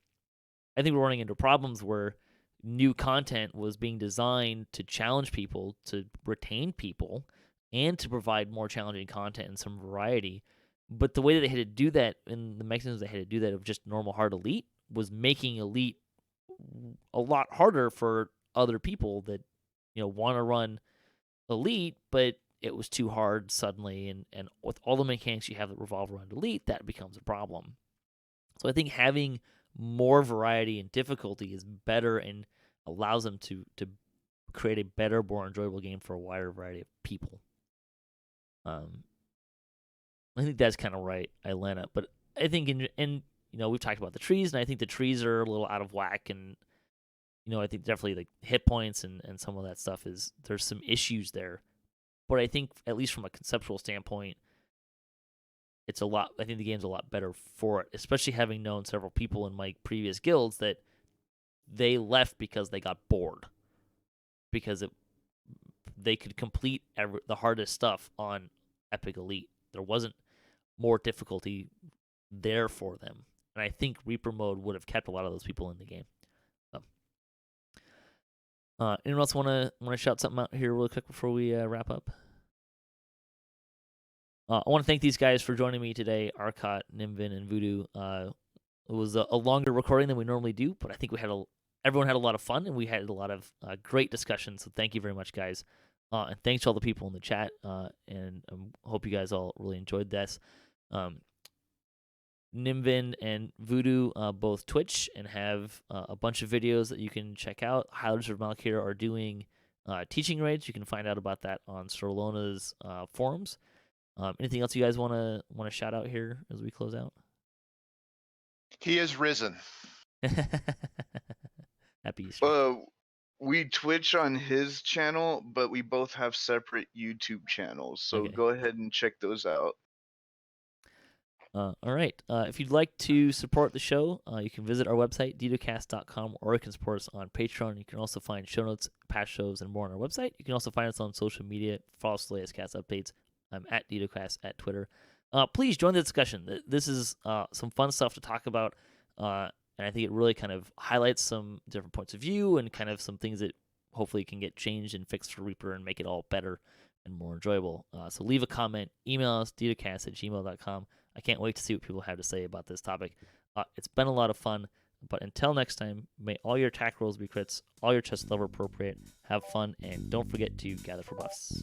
I think we're running into problems where new content was being designed to challenge people, to retain people, and to provide more challenging content and some variety. But the way that they had to do that and the mechanisms they had to do that of just normal hard Elite was making Elite a lot harder for other people that want to run Elite, but it was too hard suddenly, and with all the mechanics you have that revolve around Elite, that becomes a problem. So I think having more variety and difficulty is better and allows them to create a better, more enjoyable game for a wider variety of people. I think that's kind of right, Atlanta. But I think we've talked about the trees, and I think the trees are a little out of whack, and I think definitely like hit points and some of that stuff there's some issues there. But I think at least from a conceptual standpoint, I think the game's a lot better for it, especially having known several people in my previous guilds that they left because they got bored. Because they could complete the hardest stuff on Epic Elite. There wasn't more difficulty there for them. And I think Reaper mode would have kept a lot of those people in the game. Anyone else want to shout something out here real quick before we wrap up? I want to thank these guys for joining me today, Arcot, Nimvin, and Voodoo. It was a longer recording than we normally do, but I think everyone had a lot of fun, and we had a lot of great discussions, so thank you very much, guys. And thanks to all the people in the chat, and I hope you guys all really enjoyed this. Nimvin and Voodoo both Twitch and have a bunch of videos that you can check out. Highlanders of Malkir are doing teaching raids. You can find out about that on Sorlona's forums. Anything else you guys want to shout out here as we close out? He is risen. Happy Easter. We Twitch on his channel, but we both have separate YouTube channels. So Go ahead and check those out. All right. If you'd like to support the show, you can visit our website, DDOCast.com, or you can support us on Patreon. You can also find show notes, past shows, and more on our website. You can also find us on social media. Follow us for the latest cast updates. I'm at DDOCast at Twitter. Please join the discussion. This is some fun stuff to talk about, and I think it really kind of highlights some different points of view and kind of some things that hopefully can get changed and fixed for Reaper and make it all better and more enjoyable. So leave a comment, email us, ddocast@gmail.com. I can't wait to see what people have to say about this topic. It's been a lot of fun, but until next time, may all your attack rolls be crits, all your chest level appropriate, have fun, and don't forget to gather for buffs.